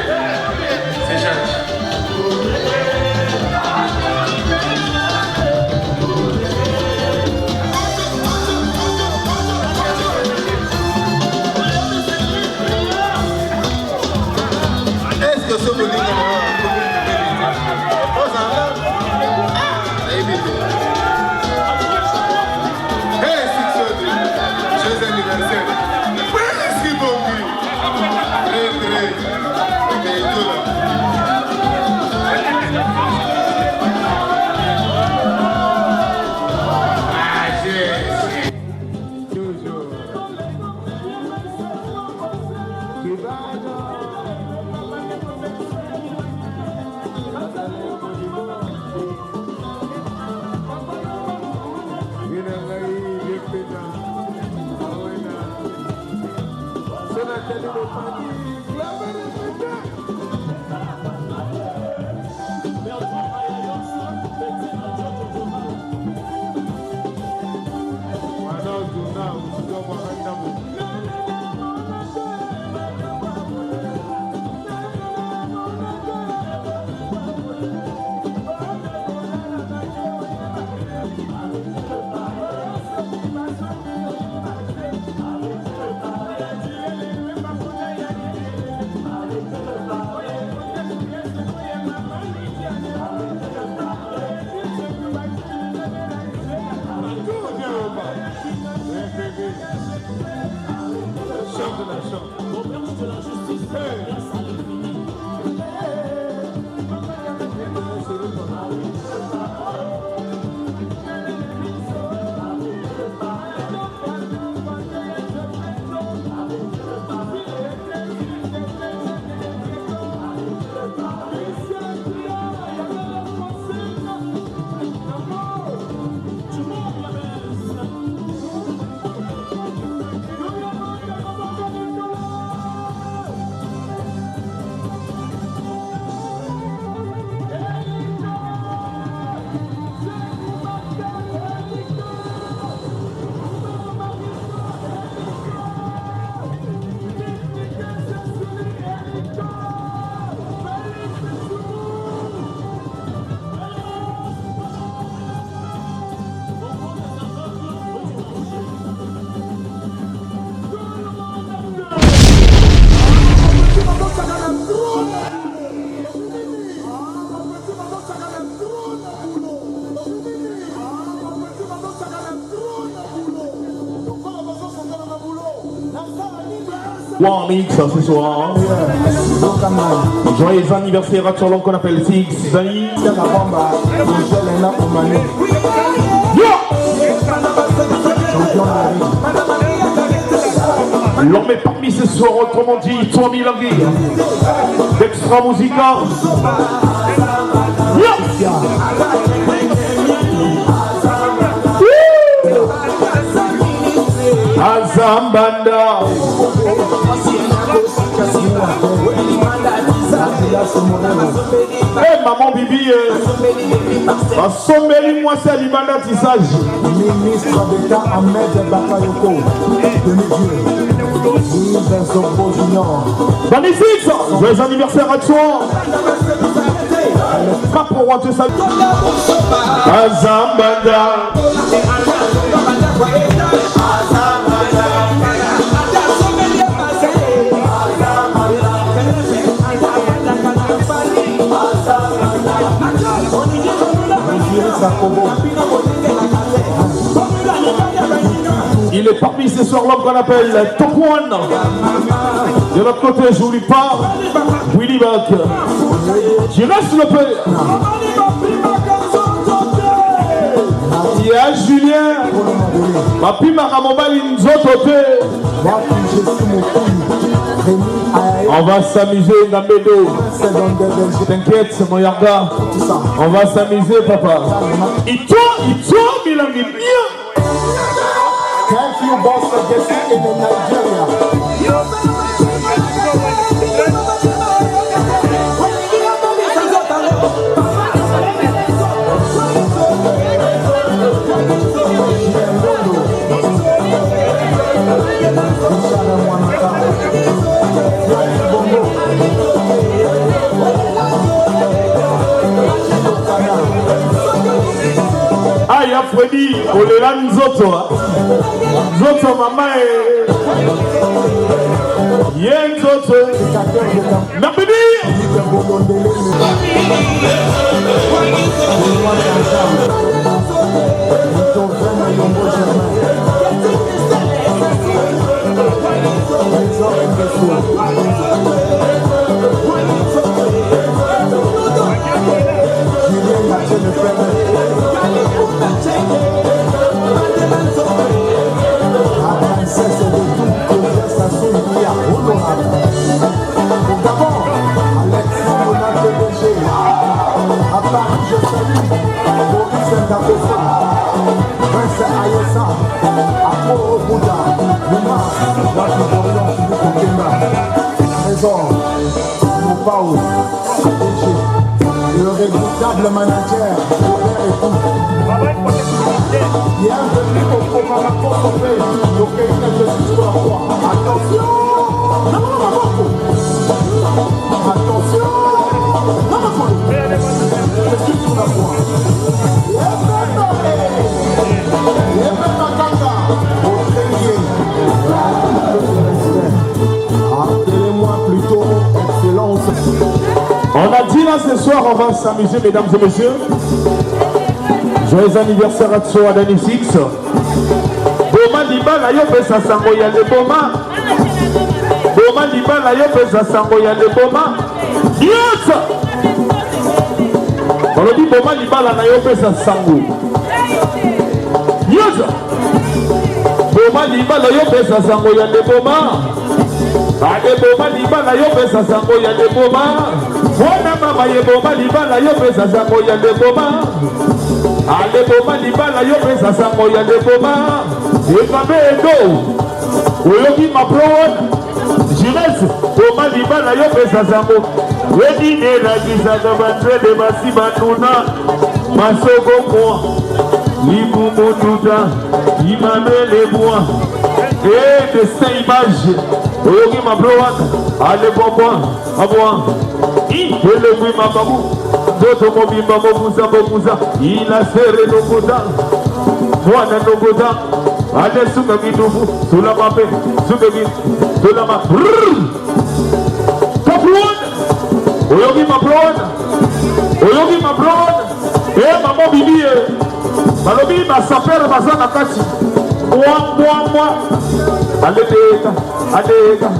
C'est gentil. Est-ce que ce volume joyeux anniversaire. Merci beaucoup. Warmix ce soir. Joyeux anniversaire à Tcholon qu'on appelle Six Zani. L'homme est parmi ce soir, autrement dit, toi Milangui. D'Extra Musica. Azambanda. Hey maman Bibi, assommez moi c'est l'Ibanda tissage. Ministre d'État Ahmed Bakayoko. Dans les six, joyeux anniversaire à toi. Pas pour moi te saluer. Azambanda. Il est parmi ce soir l'homme qu'on appelle Top One. De l'autre côté, je n'oublie pas Willy Buck. Qui reste le père. Il y a Julien. Papi Maramobali Nzotote. On va s'amuser dans mes dos. T'inquiète, c'est mon yarda. On va s'amuser, papa. Il tourne, il a mis bien. Can't you boss against it in Nigeria? Aïe, Freddy, Olela Nzoto. Nzoto, maman, Yen Nzoto. Nabidi. Le redoutable manager, bienvenue au programme Kosofe, auquel je suis sur la voie. Attention! Attention! Je suis sur la voie. Appelez-moi plutôt Excellence. On a dit là ce soir, on va s'amuser, mesdames et messieurs. Joyeux anniversaire à Tso Adani Six. Boma Libala yo pesa sango ya le boma. Boma Libala yo pesa sango ya le boma. Yes! On dit Boma Libala na yo pesa sango. Yes! Boma Libala yo pesa sango ya le boma. Ade Boma Libala yo pesa sango ya le boma. Wana mama ye Boma Libala yo pesa sango ya le boma. Ale Boma Libala yo pesa sango ya le boma. Ekabe ego. Oyoki mapron. Jires Boma Libala yo pesa sango. Wedi ne la gisaga bantre de basiba tuna. Masoko kwa. Ibu mututa. Imame le bois. Et de ces images. Oyoki mapron. Ale bomba. Aboa. Le ma babou, d'autres mobimba mobuza, il a serré nos goda, moi dans nos goda, allez sous ma bidou, sous la mapé, sous ma bidou, sous la mapé. Top one, Oyogi ma blonde, et maman bibi, malobi ma sapeur, ma zana kati, moi, allez déka, adeka,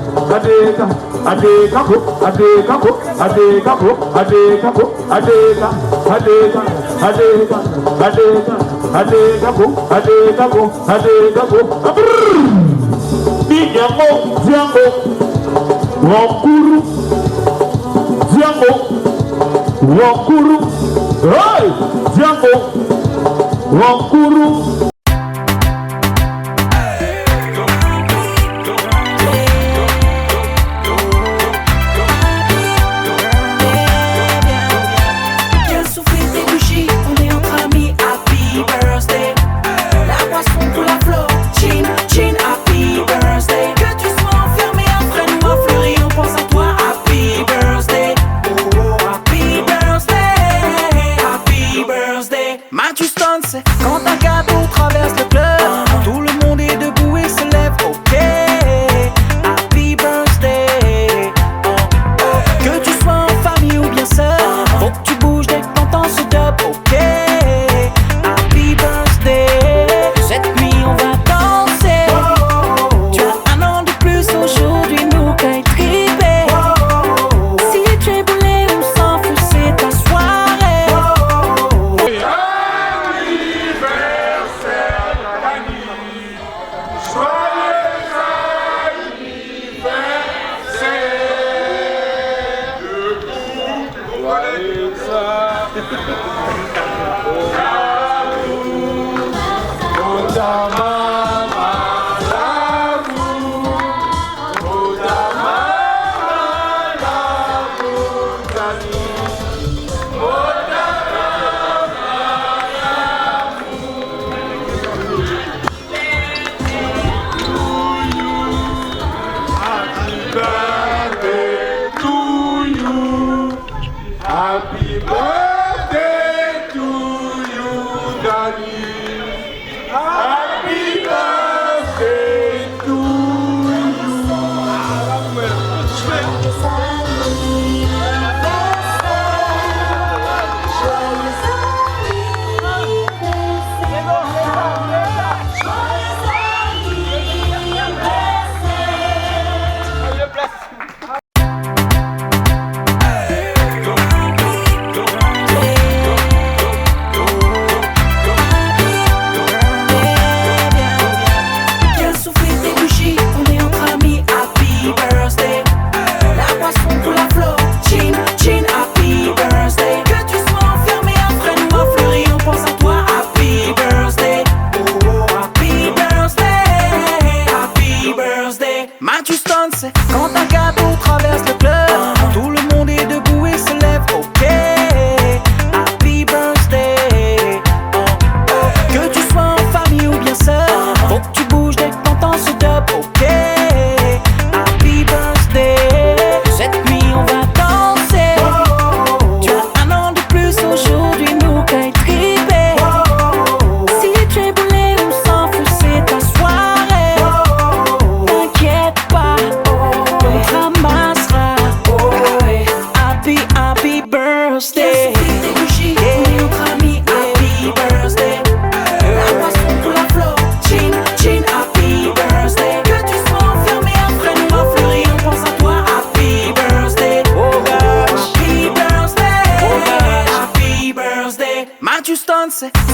Quand un gâteau traverse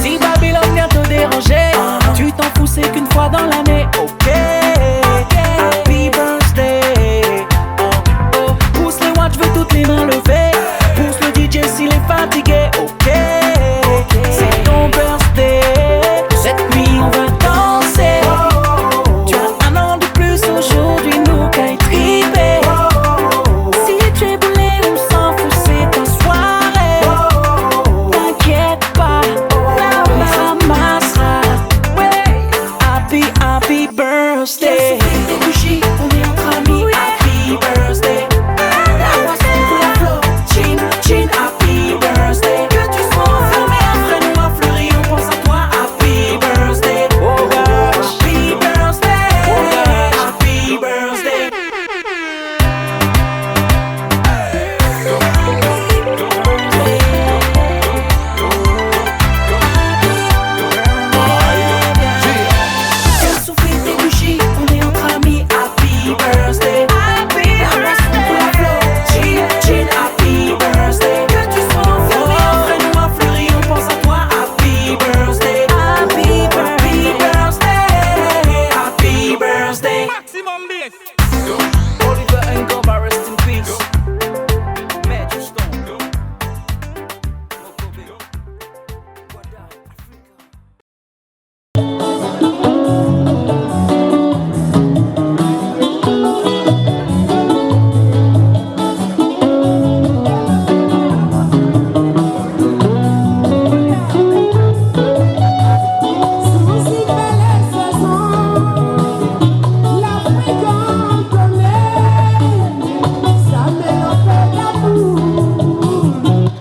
Si Babylone vient te déranger, tu t'en fous, c'est qu'une fois dans l'année. Ok, happy birthday. Pousse les watts, je veux toutes les mains levées. Pousse le DJ s'il est fatigué. Ok, c'est ton birthday. Cette nuit on va danser. Tu as un an de plus aujourd'hui, nous qu'à y triper. Si tu es boulé, on s'en fout, c'est ta soirée. T'inquiète pas, on ramassera. Happy birthday. Des bougies, on est entre amis. Happy birthday. La boisson pour la flot. Chin, chin, happy birthday. Que tu sois enfermé après nous à Fleury, on pense à toi. Happy birthday. Oh gosh. Happy birthday. Oh gosh. Happy birthday. Que souffler des bougies, on est entre amis. Happy birthday. Happy birthday. Pour la flot. Chin, chin, happy birthday. Que tu sois enfermé après nous à Fleury, on pense à toi. Happy birthday. Happy birthday. Happy birthday. Maximum bass. Oliver and Goba, rest in peace. Matthew Stone.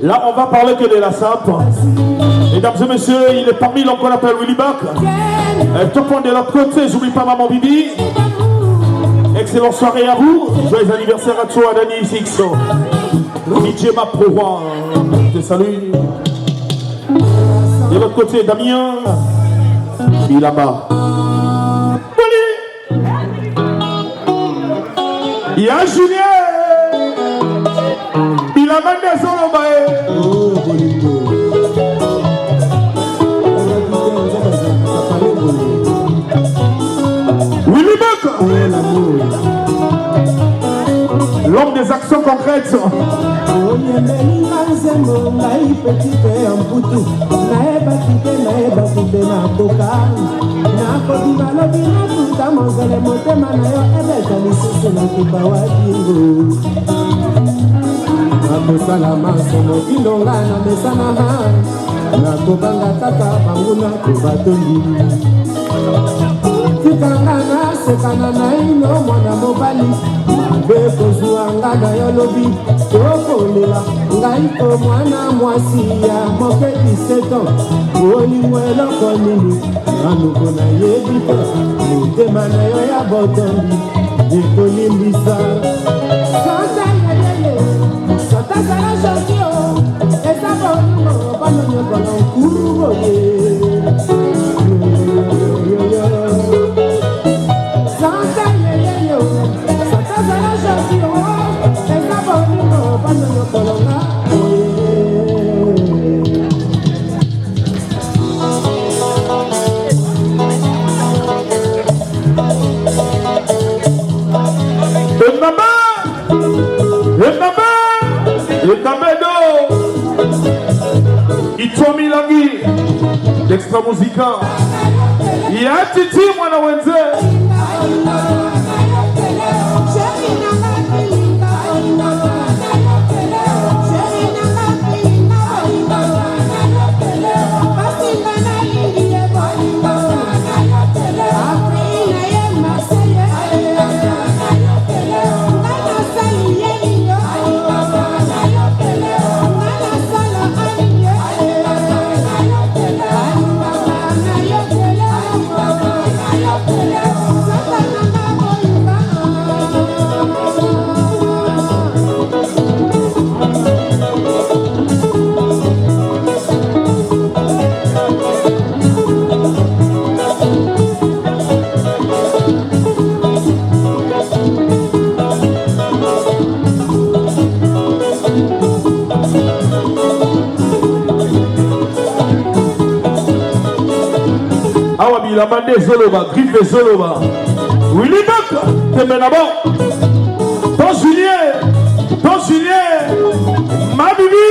Là, on va parler que de la sample. Mesdames et messieurs, il est parmi l'homme qu'on appelle Willy Buck. Tout le monde de l'autre côté, j'oublie pas Maman Bibi. Excellente soirée à vous. Joyeux anniversaire à toi, Dani Six. DJ Ma Pro Roi, je te salue. De l'autre côté, Damien. Bilama. Il y a Julien. Bilama des Olobae. Willy Buck. L'homme des actions concrètes. Nyemelinga nzembo ngai petite en putu naeba kite na koka nakobima lobi natuta mozele motema na yo ebeta lisusu na kibawa bingo nakosala maso mokilonga na mesana nakobanga kaka banguna kobatondi tikanga nasekana na ino mwana mobali mabe kozwanga na yo lobi tokolela ngai ko mwana mwasi ya moke 17 ans olingo eloko nini nanuko nayebi te motema na yo ya botondi ekolimbisa santa yeyeye santa zala josio eza bolingo banonyokola nkuru boye santa yeyeye santa zala josio eza bolingo banonyokolonga Itomilangi l'extra musica ya titi mwana wenze la bande Zoloba, griffe Zoloba. Willy Buck, t'es bien d'abord. Ton Julien, ma bibi,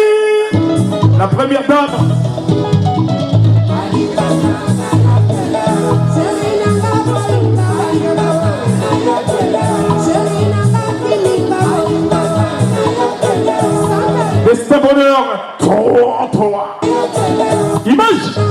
la première dame. Destin bonheur, toi. Image.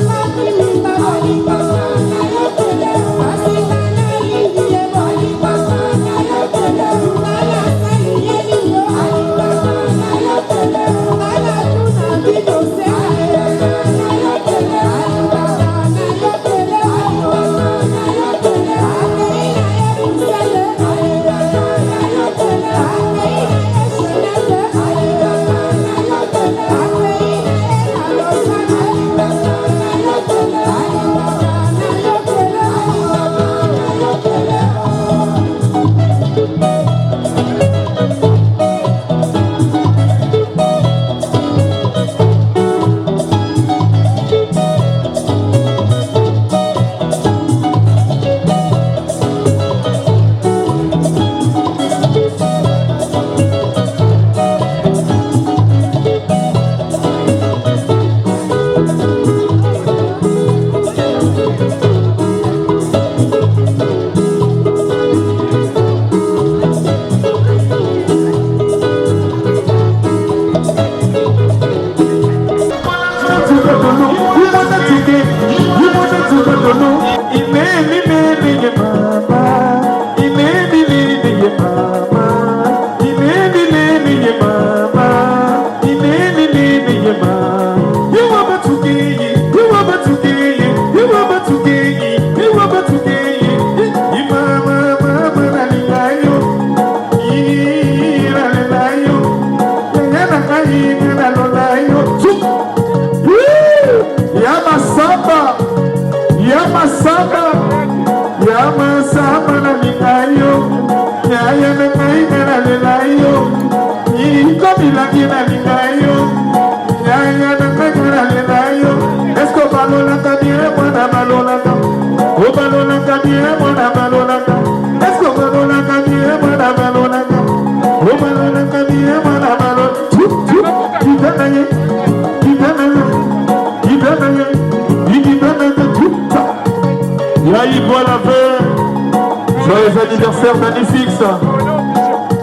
Joyeux anniversaire Magnifique.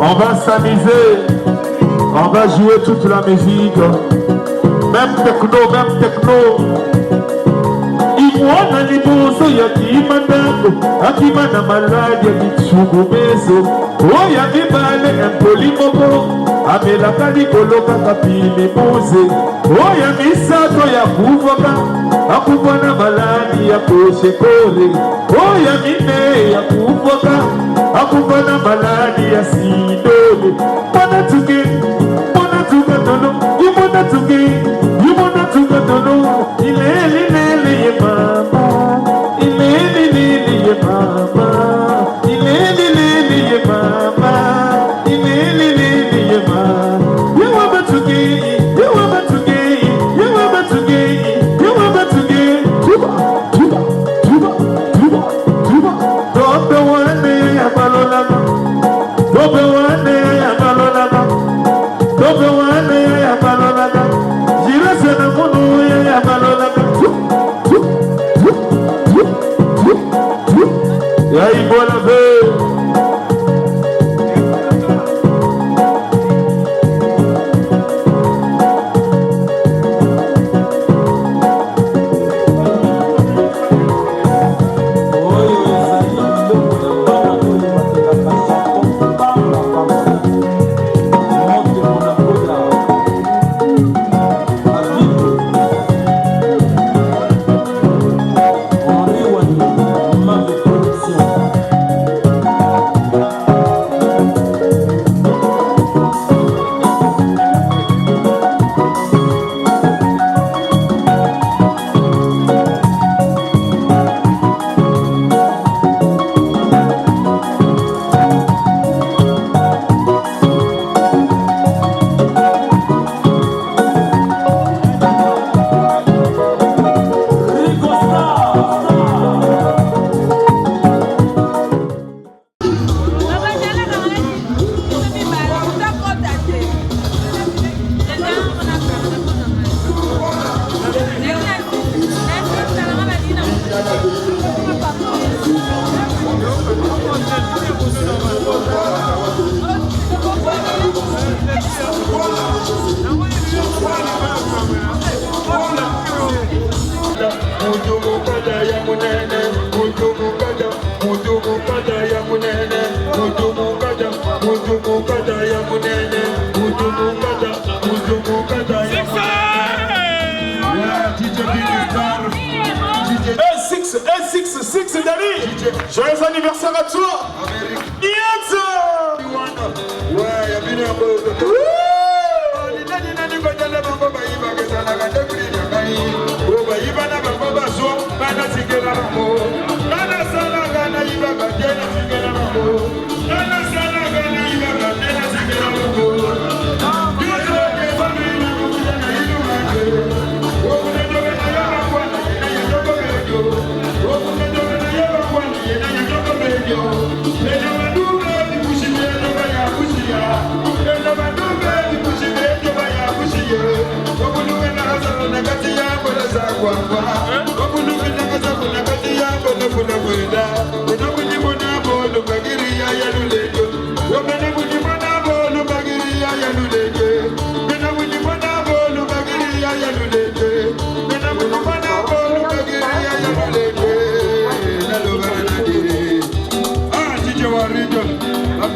On va s'amuser. On va jouer toute la musique. Même techno. Imwana liboso ya kimandako. Akimana maladi ya kichugumezo. Oya mibale empolimoko. Amelaka likolo kaka pili muze. Oya misato ya kuvoka. Akubona maladi ya koshekore. Oya mine ya kuvoka. Akubona maladi ya sidole. Mwana tuge tolo. Imona tuge tolo. Ilele ye mama. Ilele ye mama. Ilele ye mama. Ilele ye mama. You want me to gay. You want me to gay. You want me to gay. You want me to gay. Tuba. Don't be one day I'm alone. Don't be one day I'm alone. Don't be one day I'm alone. You listen to me, I'm alone. Yeah, you wanna be. Joyeux anniversaire à toi!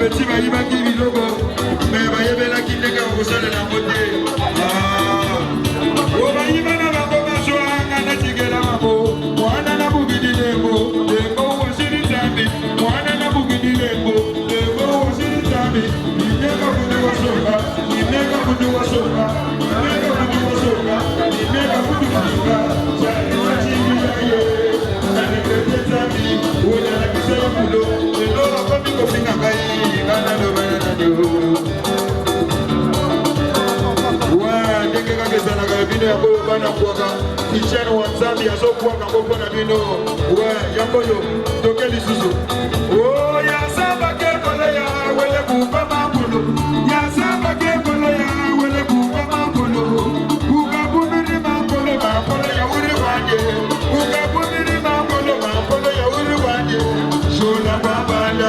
Petit va y va qui vit logo, mais va y avoir la qui n'est qu'à vous seul la beauté. Oh va y va la bomba joie, na tigre la mabo, moi na bougi di lembo, lembo aussi di zambi, moi na bougi di lembo, lembo aussi di zambi. Ni nega kudu wasoka, ni nega kudu wasoka, ni nega kudu wasoka, ni nega kudu wasoka. Jai wa tigre ya ye, na nega zambi, ona la kisela kudo, lembo la komi kofinga kai. Ichano wanzambi azokuwaka ngoko na bino yangoyo tokeli susu yasamba kekolo ya wele kupa mambulu yasamba kekolo ya wele kupa mambulu ukabumiri mambolo ya uri wanje ukabumiri mambolo ya uri wanje shola babala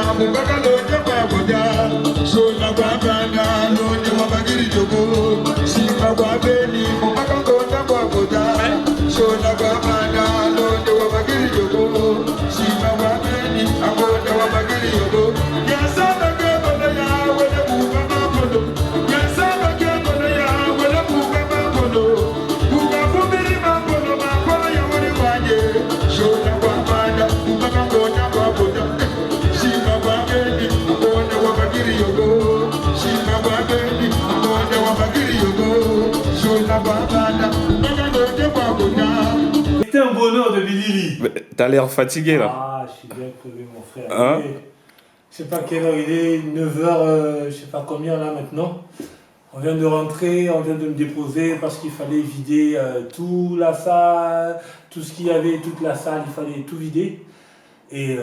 C'était un bonheur de Billy. T'as l'air fatigué là. Ah, je suis bien crevé, mon frère. Hein? Je sais pas quelle heure il est, 9h, je sais pas combien là maintenant. On vient de rentrer, on vient de me déposer parce qu'il fallait vider toute la salle, tout ce qu'il y avait, toute la salle, il fallait tout vider. Et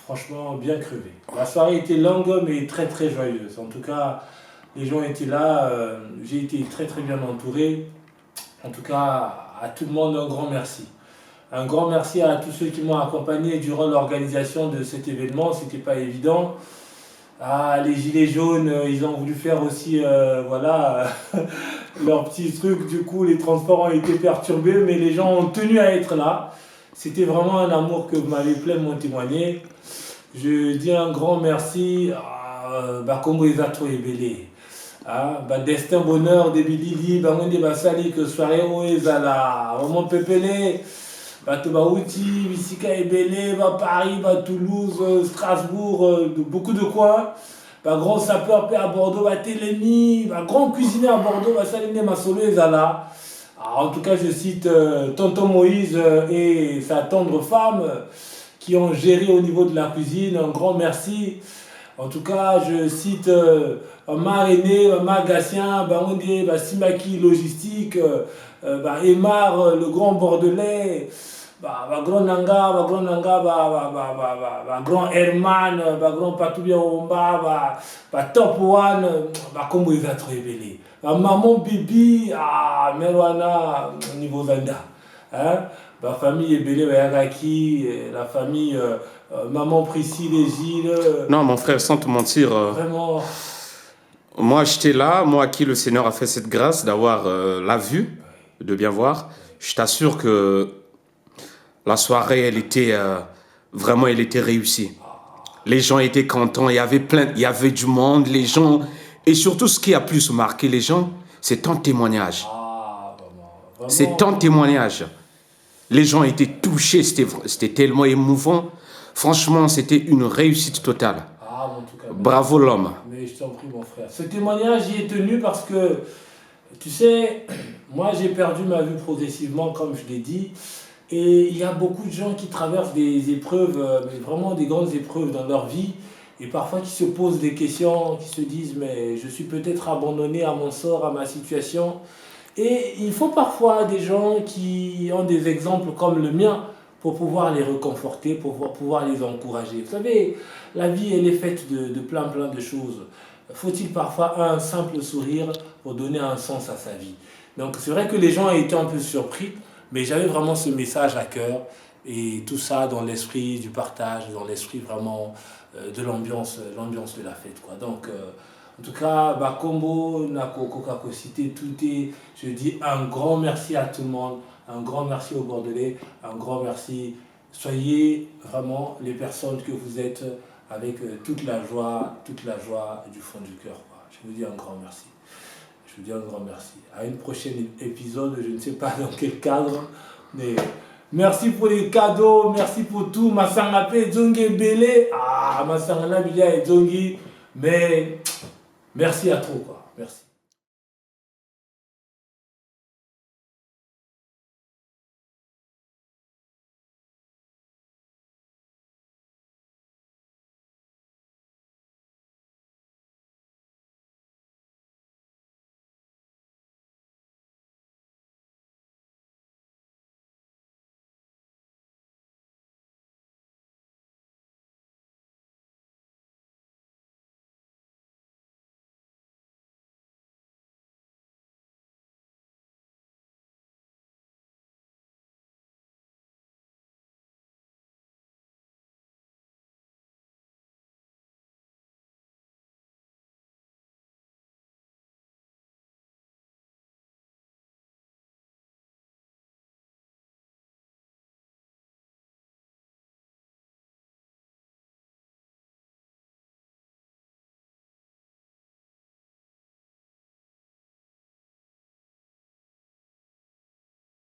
franchement, bien crevé. La soirée était longue mais très très joyeuse. En tout cas, les gens étaient là, j'ai été très très bien entouré. En tout cas, à tout le monde, un grand merci. Un grand merci à tous ceux qui m'ont accompagné durant l'organisation de cet événement, c'était pas évident. Ah, les gilets jaunes, ils ont voulu faire aussi, voilà, leur petit truc. Du coup, les transports ont été perturbés, mais les gens ont tenu à être là. C'était vraiment un amour que vous m'avez pleinement témoigné. Je dis un grand merci à Kombo Ezato Ebele. Destin bonheur de Bilili, Bangonde Basali, que soirée Oezala, Maman Pepele. Outi, Bissika Ebele, Paris, Toulouse, Strasbourg, beaucoup de coins. Grand sapeur à Bordeaux, Télémy, grand cuisinier à Bordeaux, Saline Masolo et Zala. En tout cas, je cite Tonton Moïse et sa tendre femme qui ont géré au niveau de la cuisine. Un grand merci. En tout cas, je cite Omar René, Omar Gatien, Baoundé, Simaki Logistique, Emar, le grand Bordelais, grand Nanga, grand Herman, grand Patoubia Omba, Top One, Kombo Ezato Ebele. Maman Bibi, Merwana, au niveau Zanda. La famille Ebele Bayagaki, la famille Maman Priscille et Gilles. Non, mon frère, sans te mentir. Vraiment. Moi, j'étais là, moi à qui le Seigneur a fait cette grâce d'avoir la vue, de bien voir. Je t'assure que la soirée, elle était vraiment, elle était réussie. Les gens étaient contents, il y avait du monde, les gens. Et surtout, ce qui a plus marqué les gens, c'est ton témoignage. C'est ton témoignage. Les gens étaient touchés, c'était tellement émouvant. Franchement, c'était une réussite totale. En tout cas, bravo l'homme. Mais je t'en prie, mon frère. Ce témoignage y est tenu parce que, tu sais, moi j'ai perdu ma vue progressivement, comme je l'ai dit. Et il y a beaucoup de gens qui traversent des épreuves, mais vraiment des grandes épreuves dans leur vie. Et parfois qui se posent des questions, qui se disent, mais je suis peut-être abandonné à mon sort, à ma situation. Et il faut parfois des gens qui ont des exemples comme le mien pour pouvoir les réconforter, pour pouvoir les encourager. Vous savez, la vie, elle est faite de plein de choses. Faut-il parfois un simple sourire pour donner un sens à sa vie? Donc c'est vrai que les gens étaient un peu surpris, mais j'avais vraiment ce message à cœur. Et tout ça dans l'esprit du partage, dans l'esprit vraiment de l'ambiance de la fête, quoi. Donc, en tout cas, Kombo, Nako, Kokako Cité, tout est... Je dis un grand merci à tout le monde, un grand merci aux Bordelais, un grand merci. Soyez vraiment les personnes que vous êtes avec toute la joie du fond du cœur, quoi. Je vous dis un grand merci. Je vous dis un grand merci. À une prochaine épisode, je ne sais pas dans quel cadre, mais... Merci pour les cadeaux, merci pour tout. Masangape, Zongi Belé. Masangana Bilia et Zongi. Mais merci à trop, quoi. Merci.